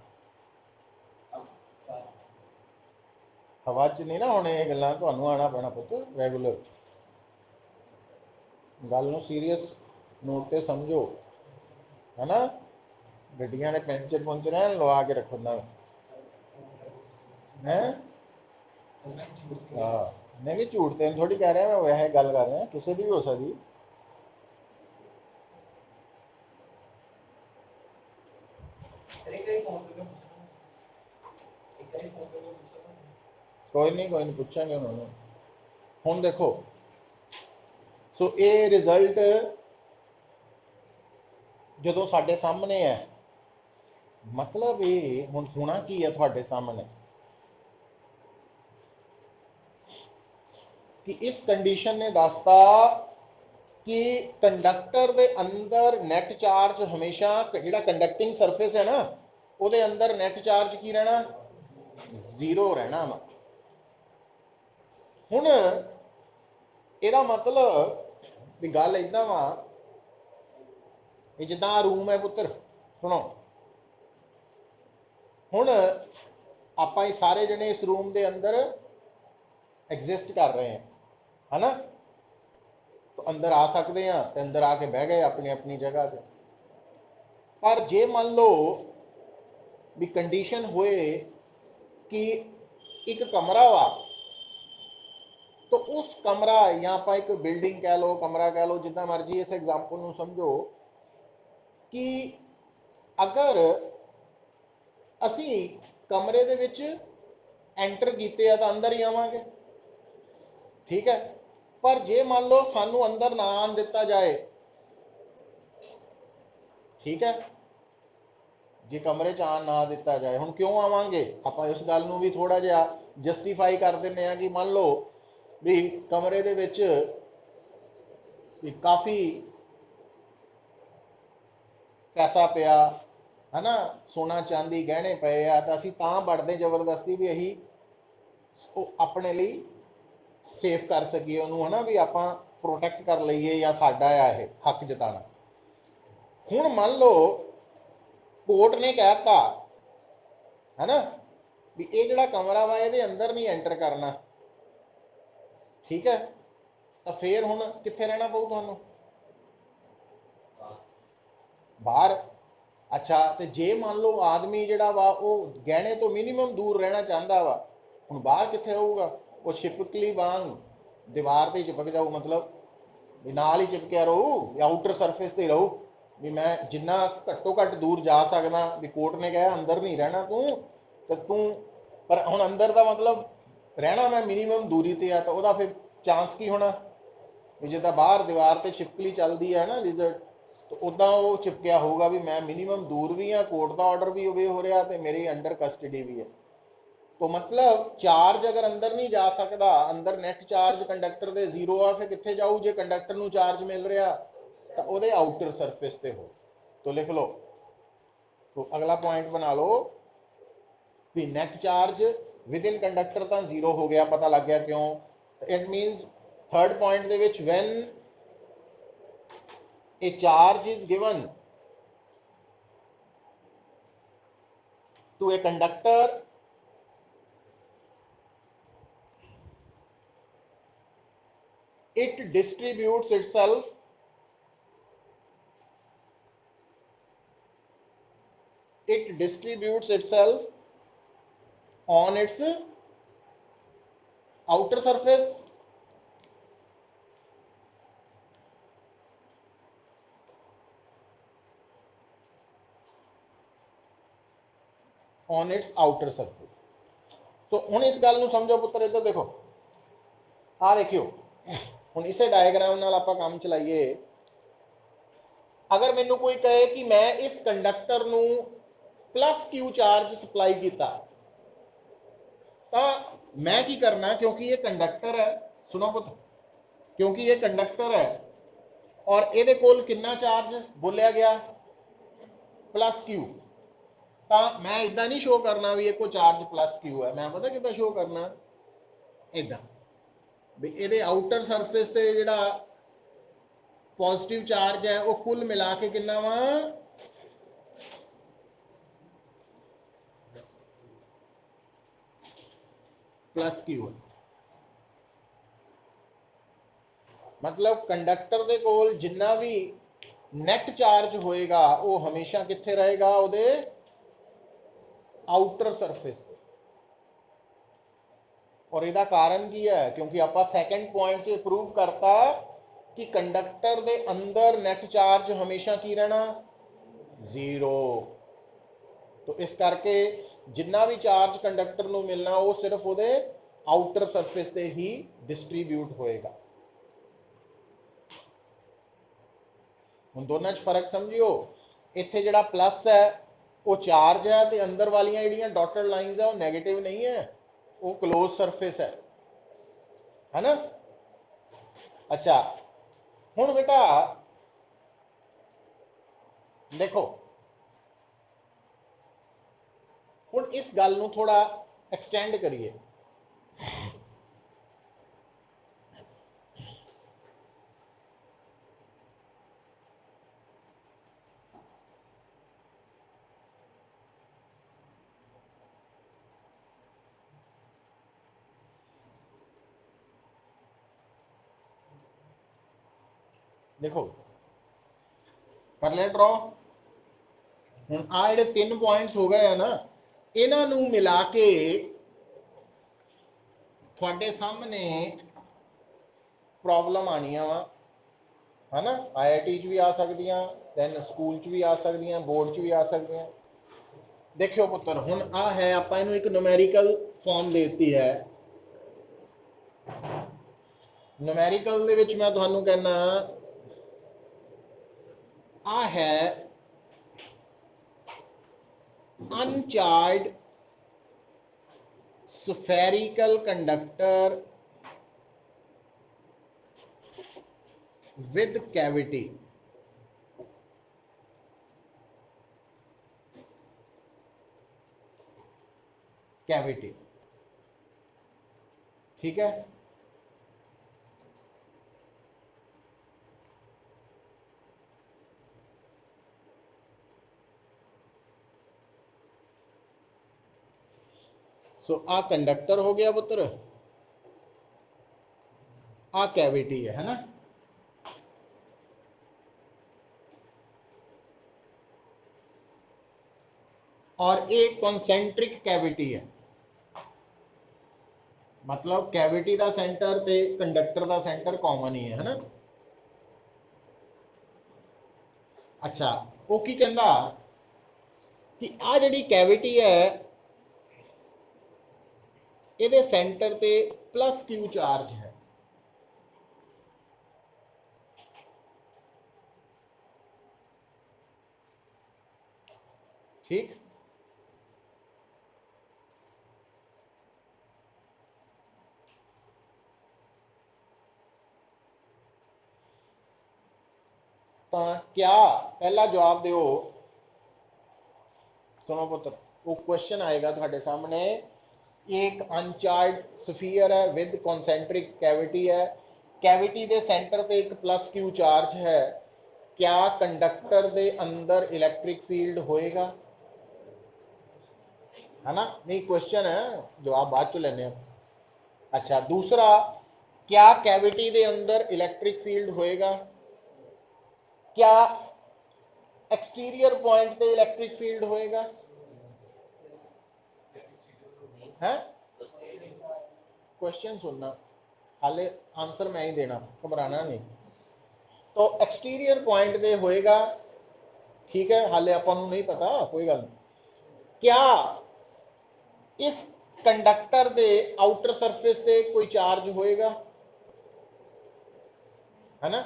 हवा च नहीं ना होने ये गल्लां, तुहानू आना पैना पुत्त रेगूलर। गल नूं सीरीयस नोट ते समझो, है ना। गड्डियां दे पैंचर पुंचर हैं लवा के रखो ना है। हाँ नहीं भी झूठ तेन थोड़ी कह रहा, मैं वैसे गल कर रहा, किसी की भी हो सकती। कोई नहीं पूछेंगे उन्होंने। हुण देखो, सो ये रिजल्ट जो साडे सामने है, मतलब ये हुण होना की है तुहाडे सामने कि इस कंडीशन ने दसता कि कंडक्टर के अंदर नेट चार्ज हमेशा, जिहड़ा कंडक्टिंग सरफेस है ना, उहदे अंदर नेट चार्ज की रहना जीरो रहना। हुण इहदा मतलब भी गल इदां वा ये जिदा रूम है पुत्र, सुनो हुण आप सारे जने इस रूम के अंदर एग्जिस्ट कर रहे हैं, है ना। तो अंदर आ सकते हैं तो अंदर आके बह गए अपनी अपनी जगह पे। पर जे मान लो भी कंडीशन होए कि एक कमरा वा, तो उस कमरा या आप एक बिल्डिंग कह लो, कमरा कह लो, जितना मर्जी इस एग्जाम्पल में समझो कि अगर असी कमरे दे विच एंटर किए तो अंदर ही आवांगे, ठीक है। पर जे मान लो सानू अंदर ना आन दिता जाए, ठीक है, जे कमरे च आन ना दिता जाए, हुण क्यों आवांगे आप इस गल नूं भी थोड़ा जिहा जस्टिफाई कर दिंदे आ कि मान लो भी कमरे दे विच भी काफ़ी पैसा पिया, है ना, सोना चांदी गहने पे आ, तो असी तां बढ़ते जबरदस्ती भी अही अपने लिए सेफ कर सकीए उन्होंने, है ना, भी आप प्रोटेक्ट कर लीए या साडा आ ये हक जताना। हुण मान लो कोर्ट ने कहता, है ना, भी ये जिहड़ा कमरा वा ये अंदर नहीं एंटर करना, ठीक है। तो फिर हुण कित्थे रहना पऊ तुहानूं? बाहर। अच्छा, तो जे मान लो आदमी जिहड़ा वा वो गहने तो मिनीमम दूर रहना चाहता वा, हुण बाहर कित्थे रहूगा? वो छिपकली वांग दीवार ते चिपक जाऊ, मतलब भी नाल ही चिपकिया रहू या आउटर सरफेस ते रहू, भी मैं जिन्ना घट्टो घट्ट दूर जा सकदा, भी कोर्ट ने कहा अंदर नहीं रहना तू, तो तू पर हुण अंदर का मतलब रहना मैं मिनीमम दूरी ते आ, तो वह फिर चांस की होना भी जिदा बाहर दीवार ते छिपकली चलती है ना लिजर्ड, तो उदा वो चिपकिया होगा भी मैं मिनीमम दूर भी हाँ, कोर्ट का ऑर्डर भी ओबे हो रहा तो मेरी अंडर कस्टडी भी है। तो मतलब चार्ज अगर अंदर नहीं जा सकता, अंदर नैट चार्ज कंडक्टर के जीरो आ, फिर कितने जाऊ जे कंडक्टर को चार्ज मिल रहा तो वो आउटर सरफेस पे हो। तो लिख लो, तो अगला पॉइंट बना लो भी net charge within conductor तो जीरो हो गया, पता लग गया क्यों। इट मीनस थर्ड पॉइंट के which when a charge is given to a conductor, it distributes itself on its outer surface, on its outer surface। तो हुण इस गल नूं समझो पुत्र, इधर देखो, आ देखियो हुण इसे डायग्राम नाल आपां काम चलाइए। अगर मैनू कोई कहे कि मैं इस कंडक्टर नूं प्लस क्यू चार्ज सप्लाई किया, तो मैं की करना, क्योंकि ये कंडक्टर है, सुनो पुत्र, क्योंकि ये कंडक्टर है और ये कोल कितना चार्ज बोलिया गया, प्लस क्यू, तो मैं इदा नहीं शो करना भी एक चार्ज प्लस क्यू है, मैं पता कि शो करना इदा भी ये आउटर सरफेस से जिहड़ा पॉजिटिव चार्ज है वो कुल मिला के कितना वा, प्लस क्यू है। मतलब कंडक्टर के कोल जिन्ना भी नेट चार्ज होएगा वो हमेशा कित्थे रहेगा, उहदे आउटर सरफेस। और इसका कारण की है, क्योंकि आप सैकेंड पॉइंट से प्रूव करता कि कंडक्टर के अंदर नेट चार्ज हमेशा की रहना, जीरो। तो इस करके जिन्ना भी चार्ज कंडक्टर को मिलना वो सिर्फ वो आउटर सरफेस से ही डिस्ट्रीब्यूट होएगा। हम दोनों फर्क समझियो, इत्थे जिहड़ा प्लस है वो चार्ज है, तो अंदर वालियां जिहड़ियां डॉटेड लाइंस है वो नैगेटिव नहीं है, वो क्लोज सरफेस है ना। अच्छा, हुण बेटा देखो, हुण इस गल नूं थोड़ा एक्सटेंड करिए। देखो कर लिया ड्रॉ। हुण आ जिहड़े 3 पॉइंट्स हो गए हैं ना, इन्हां नूं मिला के तुहाडे सामने प्रॉब्लम आनियां वा, है ना। IIT च भी आ सकदियां, दैन स्कूल च भी आ सकदियां, बोर्ड च भी आ सकदियां। देखियो पुत्र, हुण आ है आपां इहनूं एक न्यूमेरिकल फॉर्म दे दित्ती है। न्यूमेरिकल दे विच मैं तुहानूं कहना आ है अनचार्ज spherical conductor with cavity। Cavity, ठीक है। सो आ कंडक्टर हो गया पुत्र, आ कैविटी है ना। और एक कॉन्सेंट्रिक कैविटी है, मतलब कैविटी का सेंटर ते कंडक्टर का सेंटर कॉमन ही है ना। अच्छा, वो की कहंदा कि आ जिहड़ी कैविटी है इहदे सेंटर ते प्लस क्यू चार्ज है। ठीक, तो क्या पहला जवाब दो। सुनो पुत्र, वो क्वेश्चन आएगा तुम्हारे सामने, एक अनचार्ज स्फीयर है विद कॉन्सेंट्रिक कैविटी है, कैविटी के सेंटर पे एक प्लस क्यू चार्ज है, क्या कंडक्टर के अंदर इलेक्ट्रिक फील्ड होएगा, है ना। नहीं क्वेश्चन है, जवाब बाद चो लेने। अच्छा, दूसरा, क्या कैविटी के अंदर इलेक्ट्रिक फील्ड होएगा, क्या एक्सटीरियर पॉइंट पे इलेक्ट्रिक फील्ड होएगा, है। क्वेश्चन सुनना, हाले आंसर मैं ही देना, घबराना नहीं। तो एक्सटीरियर पॉइंट पे होएगा, ठीक है, हाले अपन नहीं पता, कोई गल नहीं। क्या इस कंडक्टर दे आउटर सरफेस पे कोई चार्ज होएगा, है ना।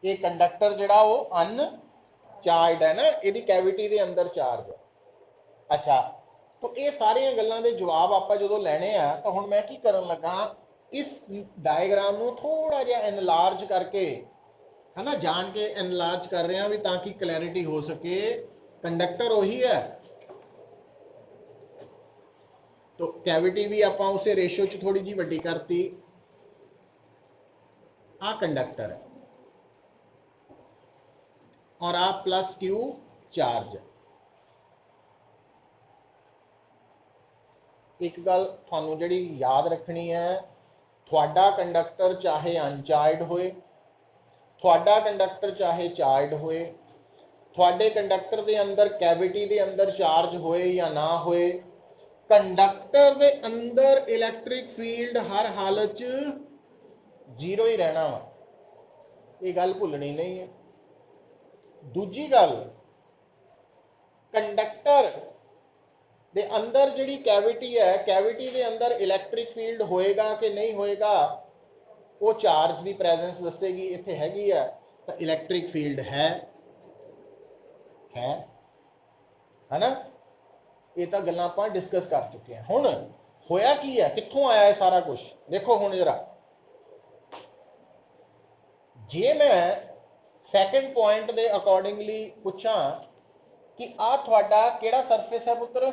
ये कंडक्टर जड़ा वो अनचार्ज है ना, यदि कैविटी के अंदर चार्ज है। अच्छा, तो ये सारिया गल्लां दे जवाब आप जो लैने आ, तो हुण मैं की करन लगा, इस डायग्राम नूं थोड़ा जिहा एनलार्ज करके, है ना, जान के एनलार्ज कर रहे हैं भी ताकि क्लैरिटी हो सके। कंडक्टर वही है, तो कैविटी भी आप उसे रेशियो च थोड़ी जी वड्डी करती। आ कंडक्टर है और आ प्लस क्यू चार्ज है। एक गल थानू जिहड़ी याद रखनी है, थोड़ा कंडक्टर चाहे अनचार्ज होए, थोड़ा कंडक्टर चाहे चार्ज होए, थोड़े कंडक्टर के अंदर कैविटी के अंदर चार्ज होए या ना होए, कंडक्टर के अंदर इलैक्ट्रिक फील्ड हर हालत जीरो ही रहना वा, ये गल भुलनी नहीं है। दूजी गल, कंडक्टर दे अंदर जिहड़ी कैविटी है, कैविटी के अंदर इलैक्ट्रिक फील्ड होएगा कि नहीं होएगा, वो चार्ज की प्रेजेंस दसेगी। इत्थे हैगी है तो इलैक्ट्रिक फील्ड है ना। ये तो गल्लां आपां डिस्कस कर चुके हैं। हुण होया की है, कित्थों आया है सारा कुछ, देखो हुण जरा, जे मैं सैकेंड पॉइंट के अकॉर्डिंगली पूछा कि आ थोड़ा केड़ा सरफेस है पुत्र,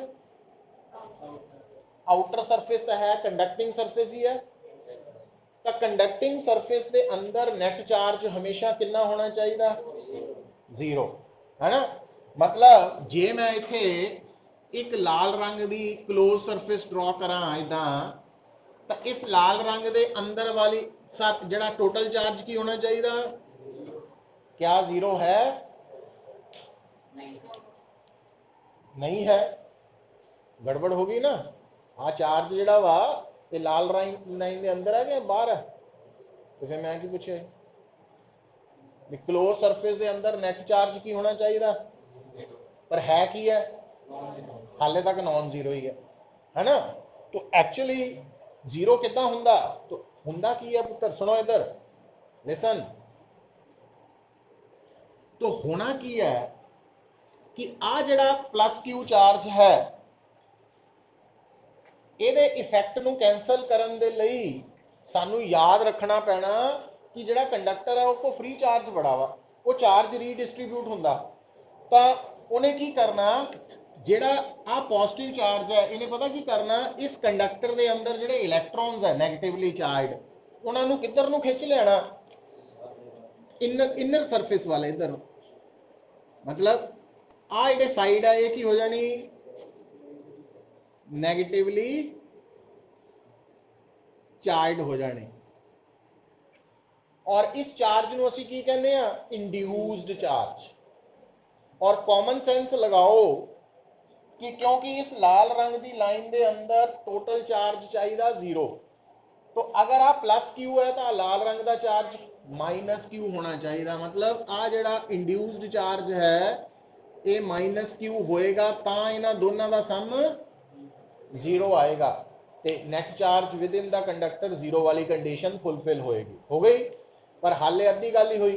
आउटर सरफेस तो है, कंडक्टिंग सरफेस ही है, तो कंडक्टिंग सरफेस के अंदर नेट चार्ज हमेशा कितना होना चाहिए, जीरो, है ना। मतलब जे मैं इथे एक लाल रंग की क्लोज सरफेस ड्रॉ करा इदा, तो इस लाल रंग के अंदर वाली जड़ा टोटल चार्ज की होना चाहिए, क्या जीरो है? नहीं है, गड़बड़ होगी ना। आ चार्ज जड़ा वा ये लाल लाइन के अंदर है कि बाहर है? तो फिर मैं की पूछे क्लोज सरफेस के अंदर नेट चार्ज की होना चाहिए, पर है की है? हाले तक नॉन जीरो ही है ना। तो एक्चुअली जीरो कितना हुंदा? तो हुंदा की है पुत्र, सुनो इधर लिसन। तो होना की है कि आ जड़ा प्लस क्यू चार्ज है ਇਹਦੇ ਇਫੈਕਟ ਨੂੰ ਕੈਂਸਲ ਕਰਨ ਦੇ ਲਈ ਸਾਨੂੰ ਯਾਦ ਰੱਖਣਾ ਪੈਣਾ ਕਿ ਜਿਹੜਾ ਕੰਡਕਟਰ ਹੈ ਉਹ ਕੋ ਫ੍ਰੀ ਚਾਰਜ ਬੜਾ ਵਾ, ਉਹ ਚਾਰਜ ਰੀਡਿਸਟ੍ਰੀਬਿਊਟ ਹੁੰਦਾ। ਤਾਂ ਉਹਨੇ ਕੀ ਕਰਨਾ, ਜਿਹੜਾ ਆ ਪੋਜ਼ਿਟਿਵ ਚਾਰਜ ਹੈ ਇਹਨੇ ਪਤਾ ਕੀ ਕਰਨਾ, ਇਸ ਕੰਡਕਟਰ ਦੇ ਅੰਦਰ ਜਿਹੜੇ ਇਲੈਕਟ੍ਰੋਨਸ ਹੈ ਨੈਗੇਟਿਵਲੀ ਚਾਰਜਡ, ਉਹਨਾਂ ਨੂੰ ਕਿੱਧਰ ਨੂੰ ਖਿੱਚ ਲੈਣਾ, ਇਨਰ ਸਰਫੇਸ ਵਾਲੇ ਇਧਰ ਨੂੰ। ਮਤਲਬ ਆ ਜਿਹੜੇ ਸਾਈਡ ਹੈ ਇਹ ਕੀ ਹੋ ਜਾਣੀ, ਨੈਗੇਟਿਵਲੀ ਚਾਰਜਡ ਹੋ ਜਾਣੇ। और इस चार्ज ਨੂੰ ਅਸੀਂ ਕੀ ਕਹਿੰਦੇ ਆ, इंड्यूस्ड चार्ज। और कॉमन सेंस लगाओ कि क्योंकि इस लाल रंग की लाइन के अंदर टोटल चार्ज चाहिए जीरो, तो अगर आप प्लस क्यू है तो लाल रंग का चार्ज माइनस क्यू होना चाहिए। मतलब आ जड़ा इंड्यूस्ड चार्ज है ये माइनस क्यू होएगा, तो इन्हां दोनों का सम जीरो आएगा, तो net charge within the conductor zero वाली कंडीशन फुलफिल होएगी। हो गई, पर हाले अद्धी गल ही हुई,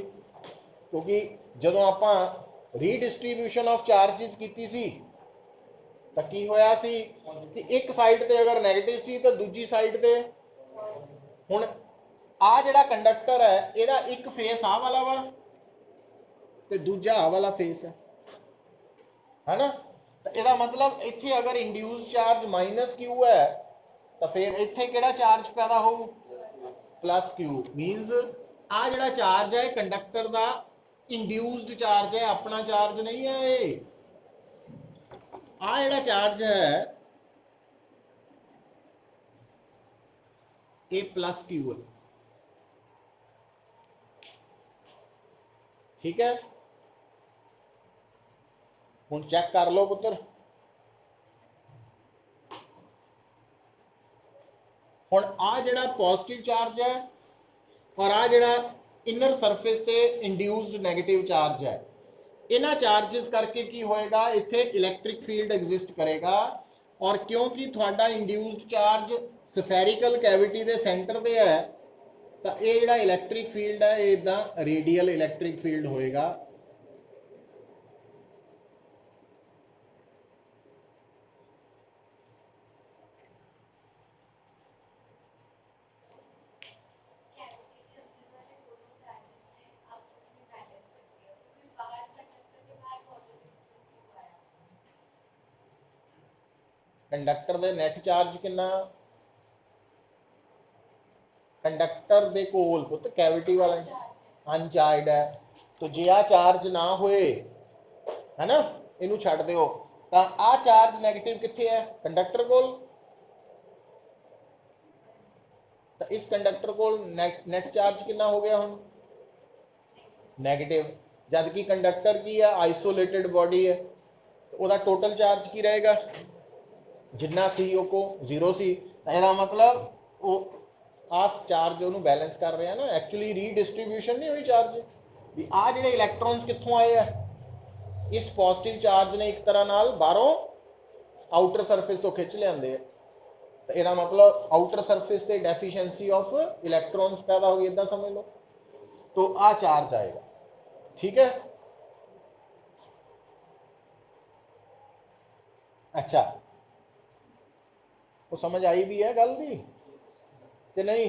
क्योंकि जदों आपां रीडिस्ट्रीब्यूशन ऑफ चार्जिस की सी तो की होया सी कि एक साइड ते अगर नैगेटिव सी तो दूजी साइड ते हुण आ जिहड़ा कंडक्टर है इहदा एक फेस आ वाला वा ते दूजा आ वाला फेस है ना। तो इहदा मतलब इत्थे अगर इंड्यूस चार्ज माइनस क्यू है तो फिर इत्थे किहड़ा चार्ज पैदा हो, प्लस क्यू। मीनस आ जिहड़ा चार्ज है कंडक्टर का इंड्यूस्ड चार्ज है, अपना चार्ज नहीं है। ये आ जिहड़ा चार्ज है ये प्लस क्यू है, ठीक है। हुण चेक कर लो पुत्र, हुण आ जिहड़ा पॉजिटिव चार्ज है और आ जिहड़ा इनर सरफेस ते इंड्यूस्ड नैगेटिव चार्ज है, इन्हां चार्जिस करके की होएगा, इत्थे इलैक्ट्रिक फील्ड एग्जिस्ट करेगा। और क्योंकि थोड़ा इंड्यूस्ड चार्ज स्फेरिकल कैविटी के सेंटर पे है तो ये जिहड़ा इलैक्ट्रिक फील्ड है ये इदां रेडियल इलैक्ट्रिक फील्ड होएगा। कंडक्टर दे नैट चार्ज कितना, कंडक्टर दे कोल पुत कैविटी वाला अनचार्जड है, तो जे आ चार्ज ना होए है ना, इनू छड्ड दिओ, तां आ चार्ज नैगेटिव कित्थे है, कंडक्टर कोल। तो इस कंडक्टर कोल नैट चार्ज कितना हो गया हुण, नैगेटिव। जबकि कंडक्टर की है आइसोलेटेड बॉडी है, तो वह टोटल चार्ज की रहेगा, जिन्ना सी को जीरो सी। ਇਹਦਾ मतलब वो आस चार्ज ਉਹਨੂੰ बैलेंस कर रहे हैं ना, एक्चुअली रीडिस्ट्रीब्यूशन नहीं हुई चार्ज भी। आ ਜਿਹੜੇ इलैक्ट्रॉन्स कित्थों आए हैं, इस पॉजिटिव चार्ज ने एक तरह नाल बाहरों आउटर सरफेस तो खिंच लियांदे। तो ਇਹਦਾ मतलब आउटर सरफेस ते डेफिशिएंसी ऑफ इलैक्ट्रॉन्स पैदा होगी, इदां समझ लो। तो आ चार्ज आएगा, ठीक है। अच्छा, वो समझ आई भी है गल दी कि नहीं?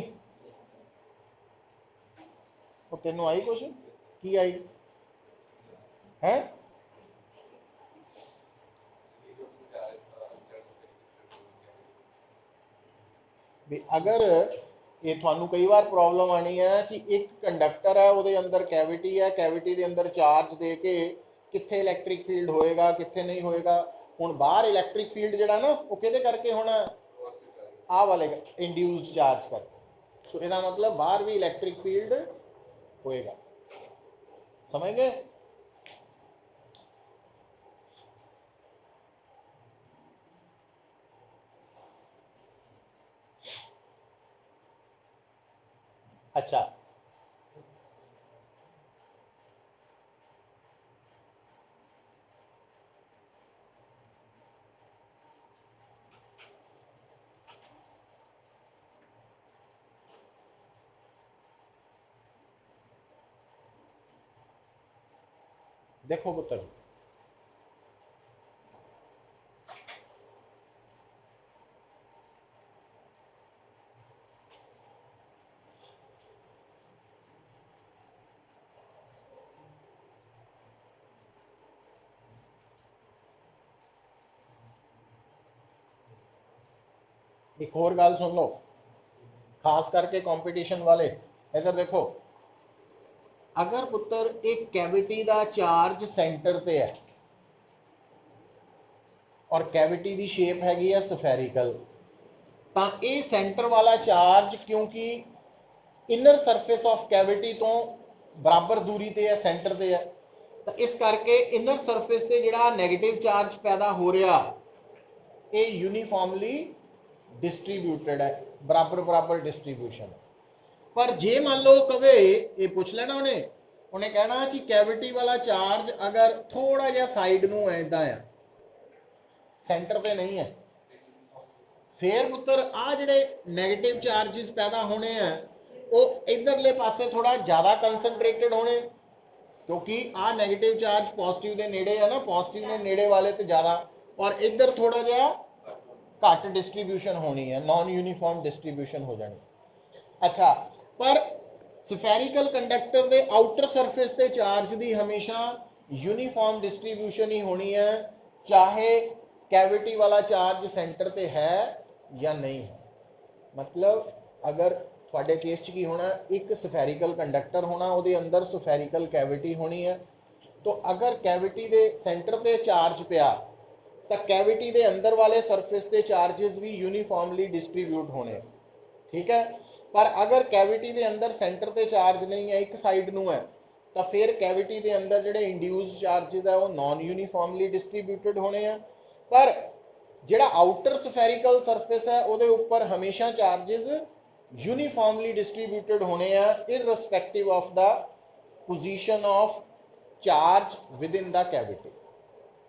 वो तेनों आई कुछ की आई है? अगर ये थानू कई बार प्रॉब्लम आनी है कि एक कंडक्टर है वो अंदर कैविटी है, कैविटी के अंदर चार्ज दे के कित्थे इलैक्ट्रिक फील्ड होएगा कित्थे नहीं होएगा। हुण बाहर इलैक्ट्रिक फील्ड जिहड़ा ना वो किहदे करके होना, आ वाले इंड्यूस्ड चार्ज करके। सो इसका मतलब बाहर भी इलैक्ट्रिक फील्ड होएगा, समझ गए? अच्छा, देखो पुत्र, एक और गल सुन लो, खास करके कंपटीशन वाले, इधर देखो, अगर पुत्र एक कैविटी का चार्ज सेंटर पे है और कैविटी की शेप हैगी है सफेरिकल, तो ये सेंटर वाला चार्ज क्योंकि इनर सरफेस ऑफ कैविटी तो बराबर दूरी ते है, सेंटर ते है, तो इस करके इनर सरफेस ते जिहड़ा नैगेटिव चार्ज पैदा हो रहा ये यूनीफॉर्मली डिस्ट्रीब्यूटेड है, बराबर बराबर डिस्ट्रीब्यूशन। पर जे मान लो कवे ये पूछ लेना उन्हें, उन्हें कहना कि कैविटी वाला चार्ज अगर थोड़ा जिहा साइड नूं ऐदा है, सेंटर पे नहीं है, फिर पुत्र आ जिहड़े नैगेटिव चार्जिस पैदा होने हैं वो इधरले पासे थोड़ा ज़्यादा कंसनट्रेटेड होने, क्योंकि आ नैगेटिव चार्ज पॉजिटिव के नेड़े है ना, पॉजिटिव ने नेड़े वाले तो ज़्यादा, और इधर थोड़ा जिहा घट डिस्ट्रीब्यूशन होनी है, नॉन यूनीफॉर्म डिस्ट्रीब्यूशन हो जानी। अच्छा, पर स्फेरिकल कंडक्टर के आउटर सरफेस के चार्ज की हमेशा यूनीफॉर्म डिस्ट्रीब्यूशन ही होनी है, चाहे कैविटी वाला चार्ज सेंटर पे है या नहीं है। मतलब अगर थोड़े केस च की होना, एक स्फेरिकल कंडक्टर होना, वो अंदर स्फेरिकल कैविटी होनी है, तो अगर कैविटी के सेंटर पे चार्ज पिया तो कैविटी के अंदर वाले सरफेस के चार्जेस भी यूनीफॉर्मली डिस्ट्रीब्यूट होने, ठीक है। पर अगर कैविटी के अंदर सेंटर पे चार्ज नहीं है, एक साइड नूं है, तो फिर कैविटी के अंदर जिहड़े इंड्यूस्ड चार्जेस है वो नॉन यूनीफॉर्मली डिस्ट्रीब्यूटेड होने हैं। पर जिहड़ा आउटर स्फेरिकल सरफेस है उसके ऊपर हमेशा चार्जेस यूनीफॉर्मली डिस्ट्रीब्यूटेड होने हैं, irrespective of the position of charge within the cavity.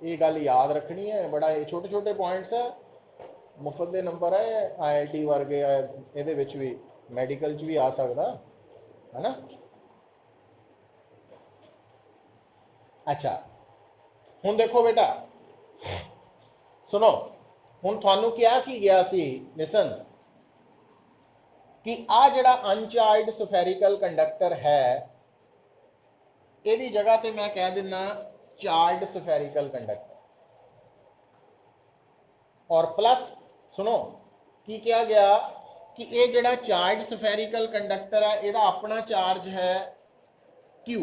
ये गल याद रखनी है, बड़ा छोटे छोटे पॉइंट्स है, मुफ्त के नंबर है, IIT वर्गे ये भी मैडिकल च भी आ सकता है ना। अच्छा, हुण देखो बेटा, सुनो, हुण थानू क्या की गया सी, लिसन, कि आ जिहड़ा अनचार्ज स्फेरिकल कंडक्टर है, ਇਹਦੀ जगह ਤੇ मैं कह दिना चार्ज स्फेरिकल कंडक्टर, और प्लस सुनो की किया गया कि ये जिहड़ा चार्ज स्फेरिकल कंडक्टर है ਇਹਦਾ अपना चार्ज है Q,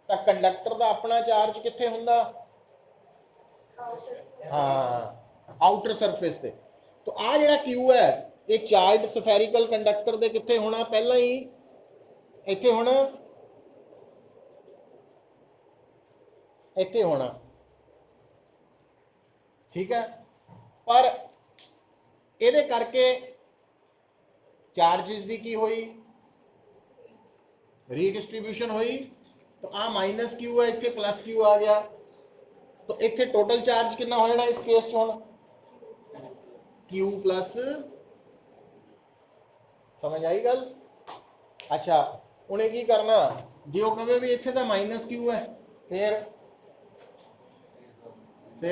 तो कंडक्टर का अपना चार्ज कित्थे हुंदा, हाँ आउटर सरफेस ते। तो आ जिहड़ा Q है ये चार्ज स्फेरिकल कंडक्टर दे कित्थे होना, पहला ही इत्थे होना, इत्थे होना, ठीक है। पर ਇਹਦੇ करके चार्जिस की की हुई, रीडिस्ट्रीब्यूशन हुई, तो आ माइनस क्यू है, इतने प्लस क्यू आ गया, तो इतने टोटल चार्ज कितना हो जाना इस केस च, क्यू प्लस, समझ आई गल। अच्छा, उन्हें की करना, जो कहे भी इतने तो माइनस क्यू है, फिर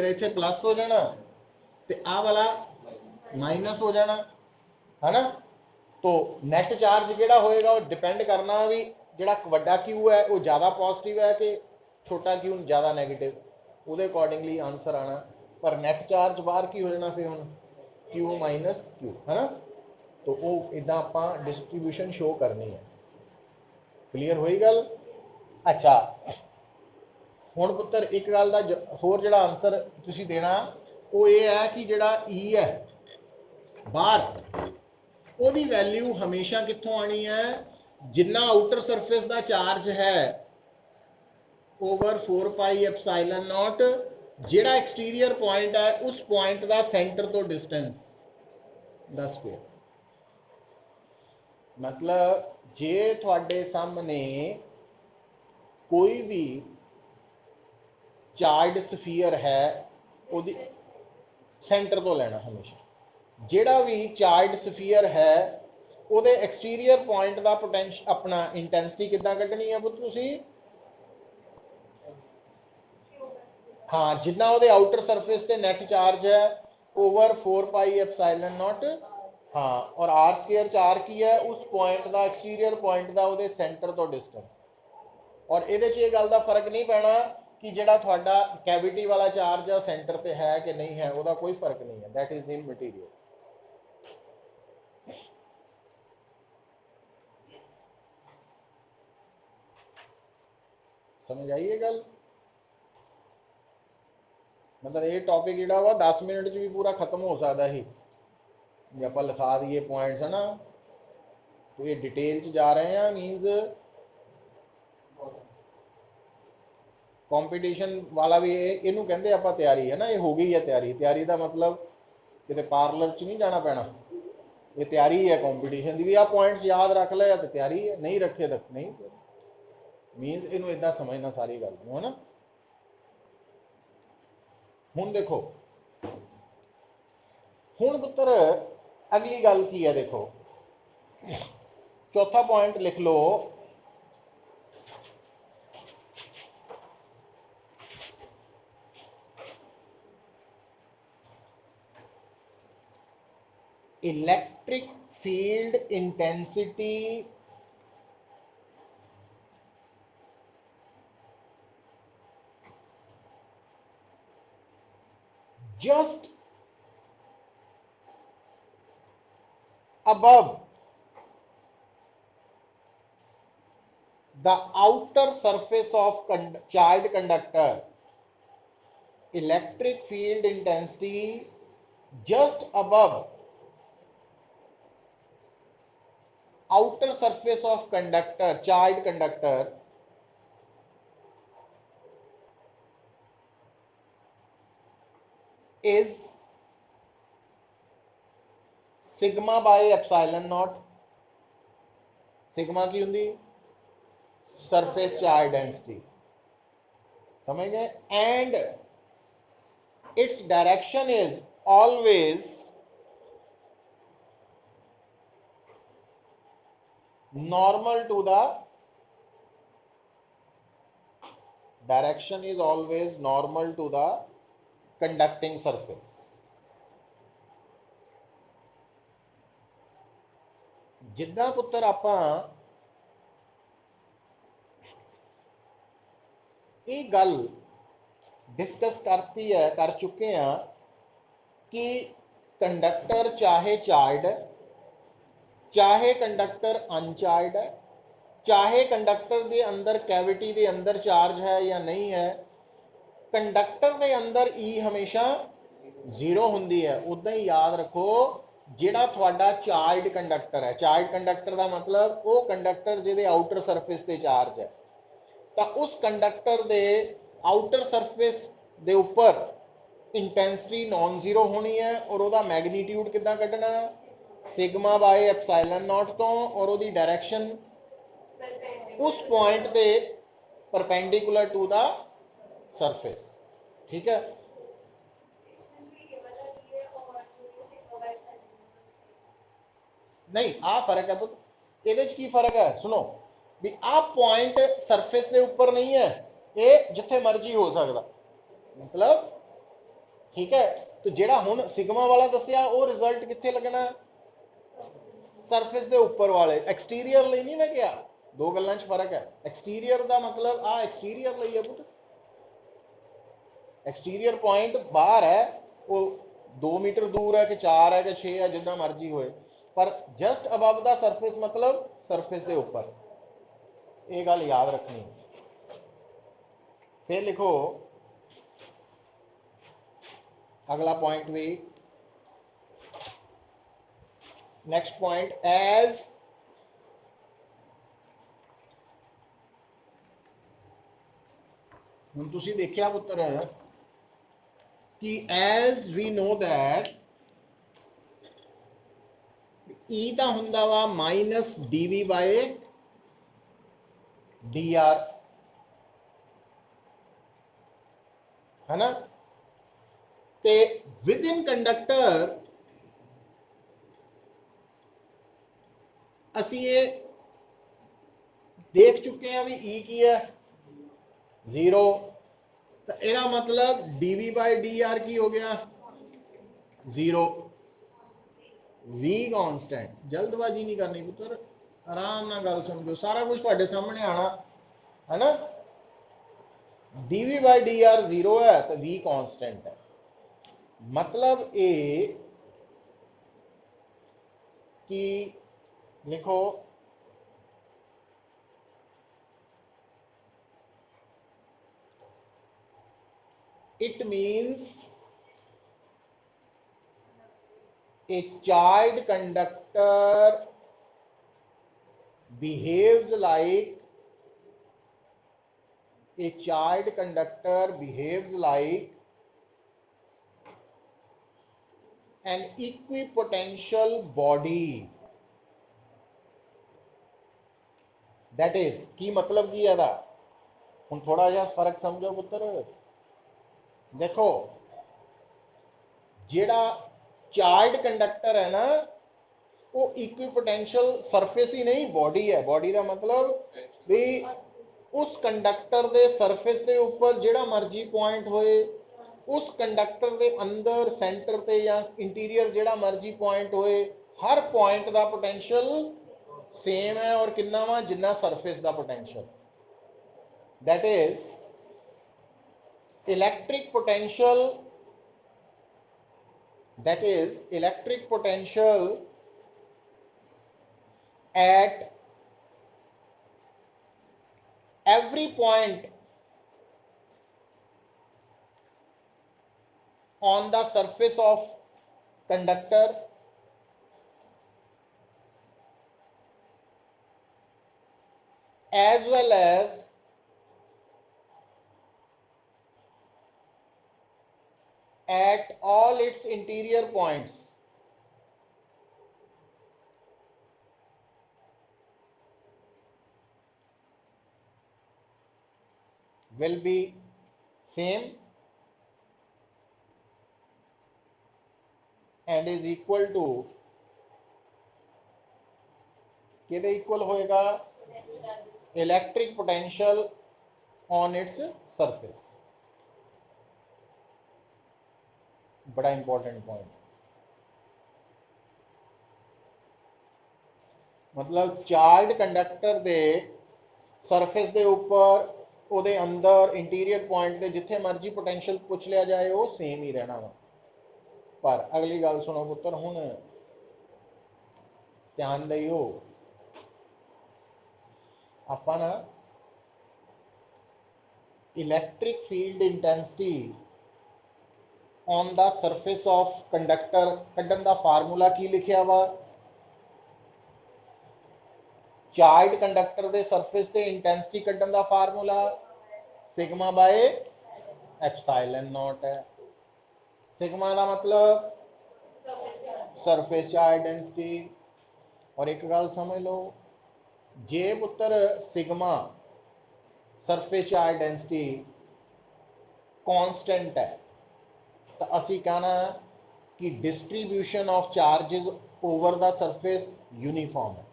इतने प्लस हो जाना, तो आ वाला माइनस हो जाना, है ना। तो नैट चार्ज जोड़ा होएगा वो डिपेंड करना भी जोड़ा वड्डा क्यू है वो ज़्यादा पॉजिटिव है कि छोटा क्यू ज़्यादा नैगेटिव, वो अकॉर्डिंगली आंसर आना। पर नैट चार्ज बाहर की हो जाना फिर हम क्यू माइनस क्यू, है ना। तो वो इदा आप डिस्ट्रीब्यूशन शो करनी है, क्लीयर हुई गल। अच्छा, हुण पुत्र एक गल का होर जो आंसर तुसीं देना वो ये है कि जोड़ा ई है बाहर ਉਹਦੀ वैल्यू हमेशा कित्थों आनी है, जिन्ना आउटर सरफेस का चार्ज है ओवर 4 पाई एप्सिलॉन नॉट, जिहड़ा एक्सटीरियर पॉइंट है उस पॉइंट का सेंटर तो डिस्टेंस दा स्क्वेयर। मतलब जे थोड़े सामने कोई भी चार्ज स्फीयर है ਉਹਦੀ सेंटर तो लेना हमेशा, ਜਿਹੜਾ भी चार्ज स्फीयर है ਉਹਦੇ एक्सटीरियर पॉइंट का पोटेंशियल अपना इंटेंसिटी कितना कढ़नी है पुੱਤ ਤੁਸੀਂ, हाँ जितना ਉਹਦੇ आउटर सरफेस ਤੇ नेट चार्ज है ओवर 4 पाई एप्सिलॉन नॉट, हाँ और आर स्क्वायर चार की है उस पॉइंट का एक्सटीरियर पॉइंट का ਉਹਦੇ सेंटर तो डिस्टेंस। और ये गल का फर्क नहीं पैना कि जो थोड़ा कैविटी वाला चार्ज है सेंटर पे है कि नहीं है, वह कोई फर्क नहीं है, दैट इज इन मटीरियल। समझ आई ये गल? मतलब ये टॉपिक जोड़ा वा 10 मिनट भी पूरा खत्म हो सकता ही जे आप लिखा दिए पॉइंट्स है ना, तो ये डिटेल च जा रहे हैं मीनस कंपीटीशन वाला भी इनू कहते आप तैयारी है ना, ये हो गई है तैयारी। तैयारी का मतलब कितने पार्लर च नहीं जाना पैना, ये तैयारी है कंपीटीशन की भी। आ पॉइंट्स याद रख ले तो तैयारी है, नहीं रखे तो नहीं। मीनस इनू इदा समझना सारी गल है ना। हुण देखो, हुण पुत्र अगली गल की है, देखो चौथा पॉइंट लिख लो, electric field intensity just above the outer surface of charged conductor, electric field intensity just above outer surface of conductor, charged conductor, is sigma by epsilon naught। Sigma की होंगी सरफेस चार्ज डेंसिटी, समझ गए? And its direction is always normal to the, direction is always normal to the conducting surface. जिदा पुत्र आप गल discuss करती है, कर चुके हैं कि कंडक्टर चाहे चार्ज है, चाहे कंडक्टर अनचार्ज है, चाहे कंडक्टर के अंदर कैविटी के अंदर चार्ज है या नहीं है, कंडक्टर के अंदर ई हमेशा जीरो होंगी है। उदा ही याद रखो, जिहड़ा थोड़ा चार्ज कंडक्टर है, चार्ज कंडक्टर का मतलब वो कंडक्टर जिहदे आउटर सरफेस ते चार्ज है, तो उस कंडक्टर के आउटर सरफेस के उपर इंटेंसिटी नॉन जीरो होनी है, और वह मैगनीट्यूड कितना कढ़ना, सिग्मा बाय एप्सिलॉन नॉट तो, और वही डायरेक्शन उस पॉइंट पे परपेंडिकुलर टू द सरफेस। ठीक है, नहीं आ फर्क है पुत, ये की फर्क है सुनो भी, आ पॉइंट सरफेस के ऊपर नहीं है, ये जिथे मर्जी हो सकता, मतलब ठीक है। तो जेड़ा हुण सिग्मा वाला दसिया वो रिजल्ट किथे लगना, सरफेस के ऊपर वाले, एक्सटीरियर लिए नहीं मैं क्या, दो गल्लां च फर्क है। एक्सटीरियर का मतलब आ एक्सटीरियर लिए है पुत, एक्सटीरियर पॉइंट बाहर है, वो 2 मीटर दूर है कि 4 है कि 6 है, जितना मर्जी होए, पर जस्ट अबव द सरफेस मतलब सरफेस के ऊपर, ये गल याद रखनी। फिर लिखो अगला पॉइंट भी, नेक्स्ट पॉइंट, एज हुण तुसीं देखिया पुत्र कि एज वी नो दैट ई दा हुंदा वा माइनस dv बाय dr, है ना। ते विद इन कंडक्टर असी ये देख चुके हैं भी ई की है 0, तो यह मतलब dv बाय dr की हो गया 0। v कांस्टेंट, जल्दबाजी नहीं करनी पुत्र, आराम ना गल समझो, सारा कुछ तुहाडे सामने आना है ना। dv बाय dr 0 है तो v कांस्टेंट है, मतलब ए कि लिखो it means a charged conductor behaves like an equipotential body, that is की मतलब की है हुण थोड़ा जिहा फर्क समझो पुत्र। देखो जेड़ा चार्ज कंडक्टर है ना वो इक्विपोटेंशियल सरफेस ही नहीं बॉडी है। बॉडी का मतलब भी उस कंडक्टर के सरफेस के ऊपर जेड़ा मर्जी पॉइंट होए, उस कंडक्टर के अंदर सेंटर ते या इंटीरियर जेड़ा मर्जी पॉइंट होए, हर पॉइंट का पोटेंशियल सेम है और कितना वा जिन्ना सरफेस का potential. That is electric potential, that is electric potential at every point on the surface of conductor as well as at all its interior points will be same and is equal to किधे equal होएगा electric potential on its surface. बड़ा important point, मतलब charge conductor दे surface दे ऊपर ਉਹਦੇ अंदर interior point के जिथे मर्जी पोटेंशियल पुछ लिया जाए वो सेम ही रहना वा। पर अगली गल सुनो पुत्र, हुण ध्यान दियो, आपां ना electric field intensity on the surface of conductor कड्ढण दा फार्मूला की लिखिया वा, चार्ज कंडक्टर के सरफेस से इंटेंसिटी कड्ढण दा formula sigma by epsilon naught है। सिग्मा का मतलब सरफेस चार्ज डेंसिटी। और एक गल समझ लो, जे पुत्र sigma surface charge density constant है तो असी कहना कि distribution of charges over the surface uniform है।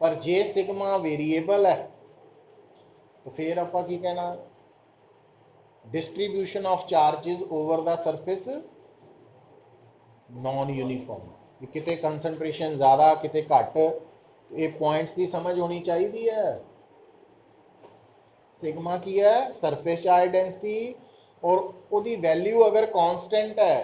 पर जे सिग्मा वेरिएबल है तो फिर आप की कहना distribution of charges over the surface non uniform. किते कंसंट्रेशन ज्यादा किते घट, ये पॉइंट्स की समझ होनी चाहिए है। सिग्मा की है सरफेस चार्ज डेंसिटी और उसकी वैल्यू अगर कांस्टेंट है,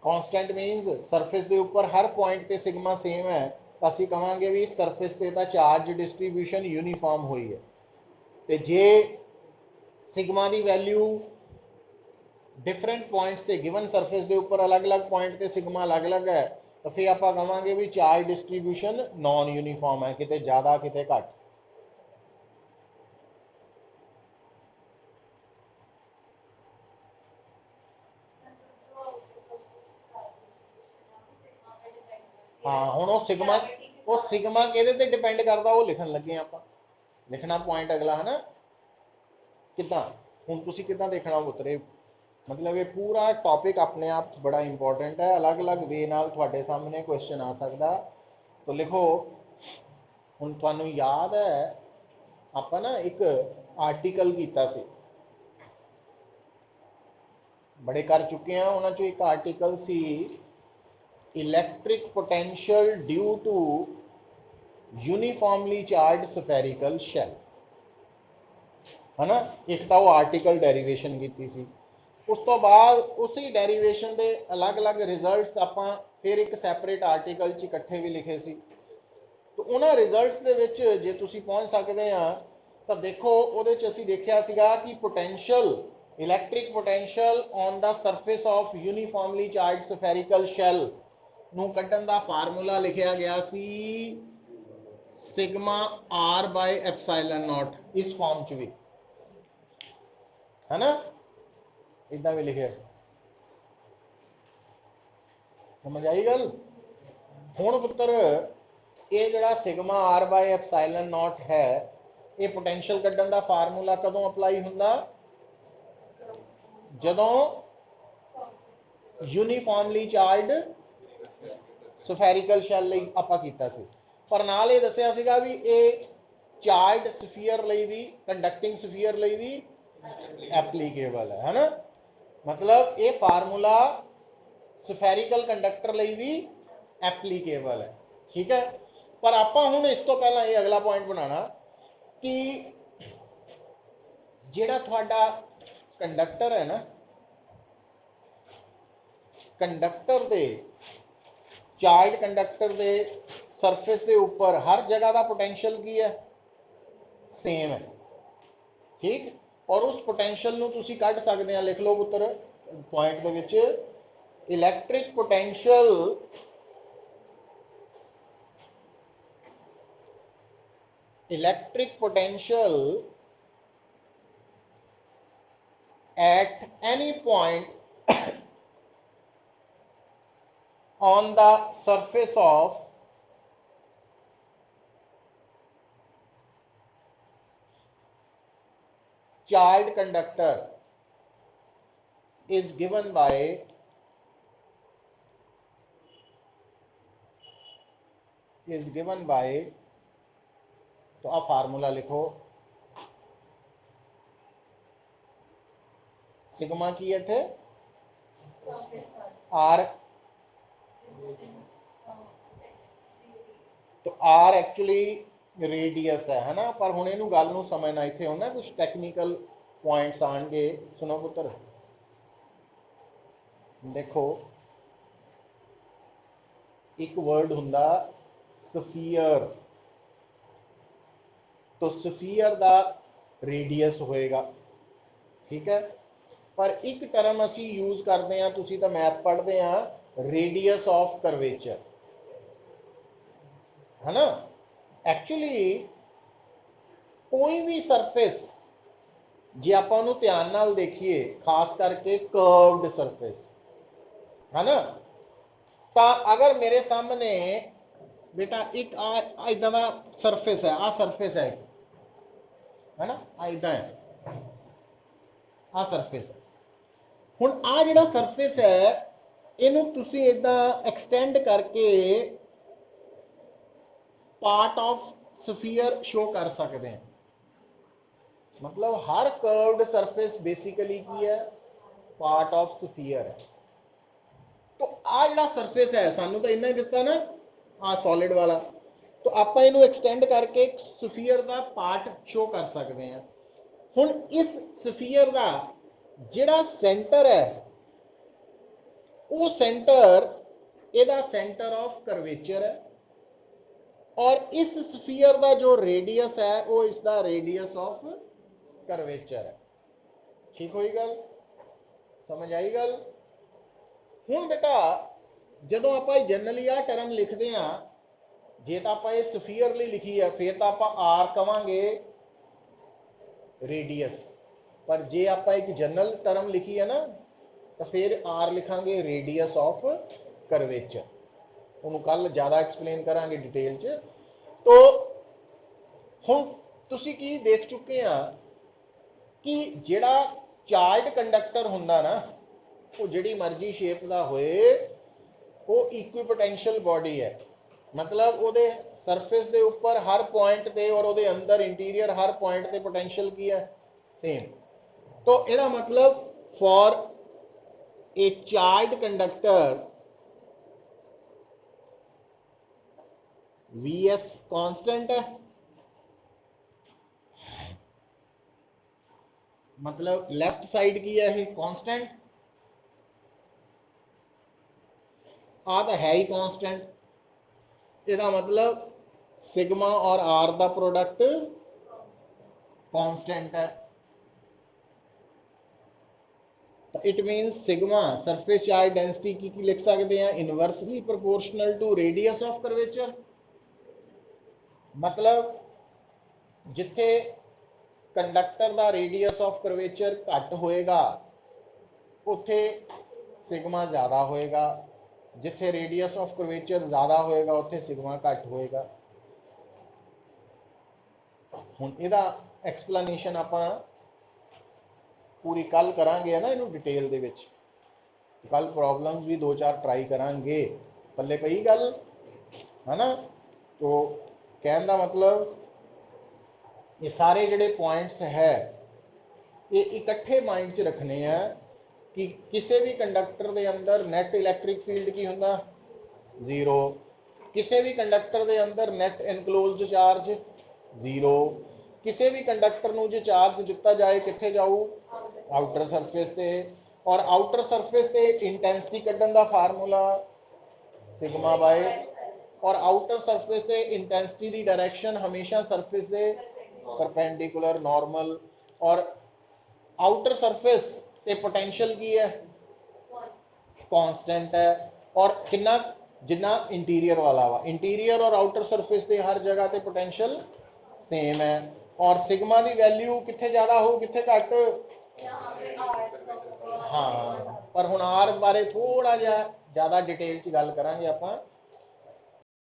कांस्टेंट मीन्स सरफेस के ऊपर हर पॉइंट पे सिग्मा सेम है, तो असी कहांगे भी सरफेस पे दा चार्ज डिस्ट्रीब्यूशन यूनिफॉर्म हुई है। तो जे सिग्मा की वैल्यू डिफरेंट पॉइंट्स से गिवन सरफेस के ऊपर अलग अलग पॉइंट पे सिग्मा अलग अलग है तो फिर आप कहांगे भी चार्ज डिस्ट्रीब्यूशन नॉन यूनीफॉर्म है, किते ज़्यादा किते घट। हाँ हुण वो सिग्मा किहदे ते डिपेंड करता, वो लिखन लगे आप, लिखना पॉइंट अगला है ना किदा। हुण तुसीं किदां देखना पुत्तरे, मतलब ये पूरा टॉपिक अपने आप बड़ा इंपॉर्टेंट है, अलग अलग वे नाल तुहाडे सामने क्वेश्चन आ सकता। तो लिखो हुण तुहानूं याद है आपां ना एक आर्टिकल कीता सी, बड़े कर चुके हैं, उन्हां चों एक आर्टिकल सी electric potential due to uniformly charge spherical shell, है ना। एक तो वो आर्टिकल डेरीवेशन की सी, उस तो बाद उसी डेरीवेशन के अलग अलग रिजल्ट्स आपां फिर एक सैपरेट आर्टिकल च इकट्ठे भी लिखे सी। तो उन्होंने रिजल्ट्स दे विच जे तुसीं पहुंच सकते हैं तो देखो उहदे च असीं देखिया सीगा कि potential electric potential on the surface of uniformly charge spherical shell नूं कड्ढण दा फार्मूला लिखिया गया सी sigma R by epsilon naught, इस फॉर्म च भी, है ना, इदा भी लिखे। समझ आई गल। हुण पुत्तर ये जड़ा sigma R by epsilon naught है, ये पोटेंशियल कड्ढण दा फार्मूला कदों अप्लाई हुंदा, जदों यूनीफॉर्मली चार्ज स्फेरिकल शैल लई आपां कीता सी। पर नाल ये दस्सिया सीगा भी ये चार्ज स्फीयर लई भी, कंडक्टिंग स्फीयर लई भी एप्लीकेबल है ना। मतलब ये फार्मूला स्फेरिकल कंडक्टर लई भी एप्लीकेबल है, ठीक है। पर आपां हुण इस तो पहला ये अगला पॉइंट बनाना कि जेड़ा थोड़ा कंडक्टर है ना, कंडक्टर दे चार्ज कंडक्टर दे सरफेस के ऊपर हर जगह का पोटेंशियल की है, सेम है, ठीक। और उस पोटेंशियल नूं तुसीं कढ सकते हैं, लिख लो पुत्र point they which electric potential at any point on the surface of charged conductor is given by तो आप फार्मूला लिखो, सिग्मा की है थे आर, तो आर एक्चुअली रेडियस है ना। पर हुण इहनूं गल नूं समझना, इत्थे होना कुछ टैक्नीकल पॉइंट्स आएंगे। सुनो पुत्र देखो, एक वर्ड हुंदा स्फीयर, तो स्फीयर दा रेडियस होएगा, ठीक है। पर एक टर्म असी यूज करते हैं, तुसी तो मैथ पढ़ते हैं, रेडियस ऑफ कर्वेचर, है ना। एक्चुअली कोई भी सरफेस जे आपां नूं ध्यान नाल देखिए, खास करके कर्व्ड सरफेस, है ना, तो अगर मेरे सामने बेटा एक इदां दा सरफेस है, आ सरफेस है ना, आ इदां है, आ सरफेस है। हुण आ जिहड़ा सरफेस है इहनूं तुसीं इदां एक्सटेंड करके पार्ट ऑफ स्फीयर शो कर सकते हैं। मतलब हर कर्व्ड सरफेस बेसिकली की है, पार्ट ऑफ स्फीयर है। तो आ जिहड़ा सरफेस है सानू तो इन्ना ही दिता ना, आ सॉलिड वाला, तो आप इनू एक्सटेंड करके एक स्फीयर का पार्ट शो कर सकते हैं। हुण इस स्फीयर का जिहड़ा सेंटर है, वो सेंटर इहदा सेंटर ऑफ कर्वेचर है, और इस स्फीयर का जो रेडियस है वो इसका रेडियस ऑफ कर्वेचर है। ठीक हुई गल, समझ आई गल। हुण बेटा ਜਦੋਂ ਆਪਾਂ ਜਨਰਲੀ ਆ ਟਰਮ ਲਿਖਦੇ ਆ, ਜੇ ਤਾਂ ਆਪਾਂ ਇਹ ਸਫੀਅਰਲੀ ਲਿਖੀ ਹੈ ਫਿਰ ਤਾਂ ਆਪਾਂ ਆਰ ਕਵਾਂਗੇ ਰੇਡੀਅਸ, ਪਰ ਜੇ ਆਪਾਂ ਇੱਕ ਜਨਰਲ ਟਰਮ ਲਿਖੀ ਹੈ ਨਾ ਤਾਂ ਫਿਰ ਆਰ ਲਿਖਾਂਗੇ ਰੇਡੀਅਸ ਆਫ ਕਰਵੇਚਰ। ਉਹਨੂੰ ਕੱਲ ਜ਼ਿਆਦਾ ਐਕਸਪਲੇਨ ਕਰਾਂਗੇ ਡਿਟੇਲ 'ਚ। ਤੋ ਹੁਣ ਤੁਸੀਂ ਕੀ ਦੇਖ ਚੁੱਕੇ ਆ ਕਿ ਜਿਹੜਾ ਚਾਰਜ ਕੰਡਕਟਰ ਹੁੰਦਾ ਨਾ, ਉਹ ਜਿਹੜੀ ਮਰਜ਼ੀ ਸ਼ੇਪ ਦਾ ਹੋਏ, ਉਹ ਇਕੁਈਪੋਟੈਂਸ਼ੀਅਲ ਬॉडी ਹੈ। मतलब ਉਹਦੇ ਸਰਫੇਸ ਦੇ ਉੱਪਰ ਹਰ ਪੁਆਇੰਟ ਤੇ ਔਰ ਉਹਦੇ ਅੰਦਰ ਇੰਟੀਰੀਅਰ ਹਰ ਪੁਆਇੰਟ ਤੇ ਪੋਟੈਂਸ਼ੀਅਲ ਕੀ ਹੈ, ਸੇਮ। तो ਇਹਦਾ मतलब for a charge conductor Vs constant है, मतलब लेफ्ट साइड की है ये कांस्टेंट, आ तो है ही कांस्टेंट। ਇਹਦਾ मतलब सिग्मा और आर का प्रोडक्ट कांस्टेंट है। It means sigma surface charge density की लिख सकते हैं, inversely proportional to radius of curvature. मतलब जिथे कंडक्टर का रेडियस ऑफ कर्वेचर घट होएगा उत्थे सिग्मा ज़्यादा होएगा, जिथे रेडियस ऑफ कर्वेचर ज़्यादा होएगा उत्थे सिग्मा घट होएगा। हुण इहदा एक्सप्लेनेशन आपां पूरी कल करांगे है ना, इनू डिटेल दे विच। कल प्रॉब्लम्स भी 2-4 ट्राई करांगे, पल्ले पई गल है ना। तो कहने का मतलब ये सारे जिहड़े पॉइंट्स है ये इकट्ठे माइंड च रखने हैं कि किसी भी कंडक्टर के अंदर नैट इलैक्ट्रिक फील्ड की हुंदा, 0। किसी भी कंडक्टर के अंदर नैट इनक्लोज्ड चार्ज 0। किसी भी कंडक्टर नूं जो चार्ज दिता जाए कित्थे जाऊ, आउटर सरफेस ते। और आउटर सरफेस ते इंटेंसिटी कड्ढण दा फार्मूला सिग्मा बाय, और आउटर सरफेस ते इंटेंसिटी दी डायरेक्शन हमेशा सरफेस दे परपेंडिकुलर नॉर्मल। और आउटर सरफेस ते पोटेंशियल की है, कांस्टेंट है। और कितना जिन्ना इंटीरियर वाला वा, इंटीरियर और आउटर सरफेस ते हर जगह ते पोटेंशियल सेम है। और सिग्मा की वैल्यू कित्थे ज़्यादा हो कित्थे घट, हाँ। पर हुण आर बारे थोड़ा जिहा ज़्यादा डिटेल च गल करांगे आपां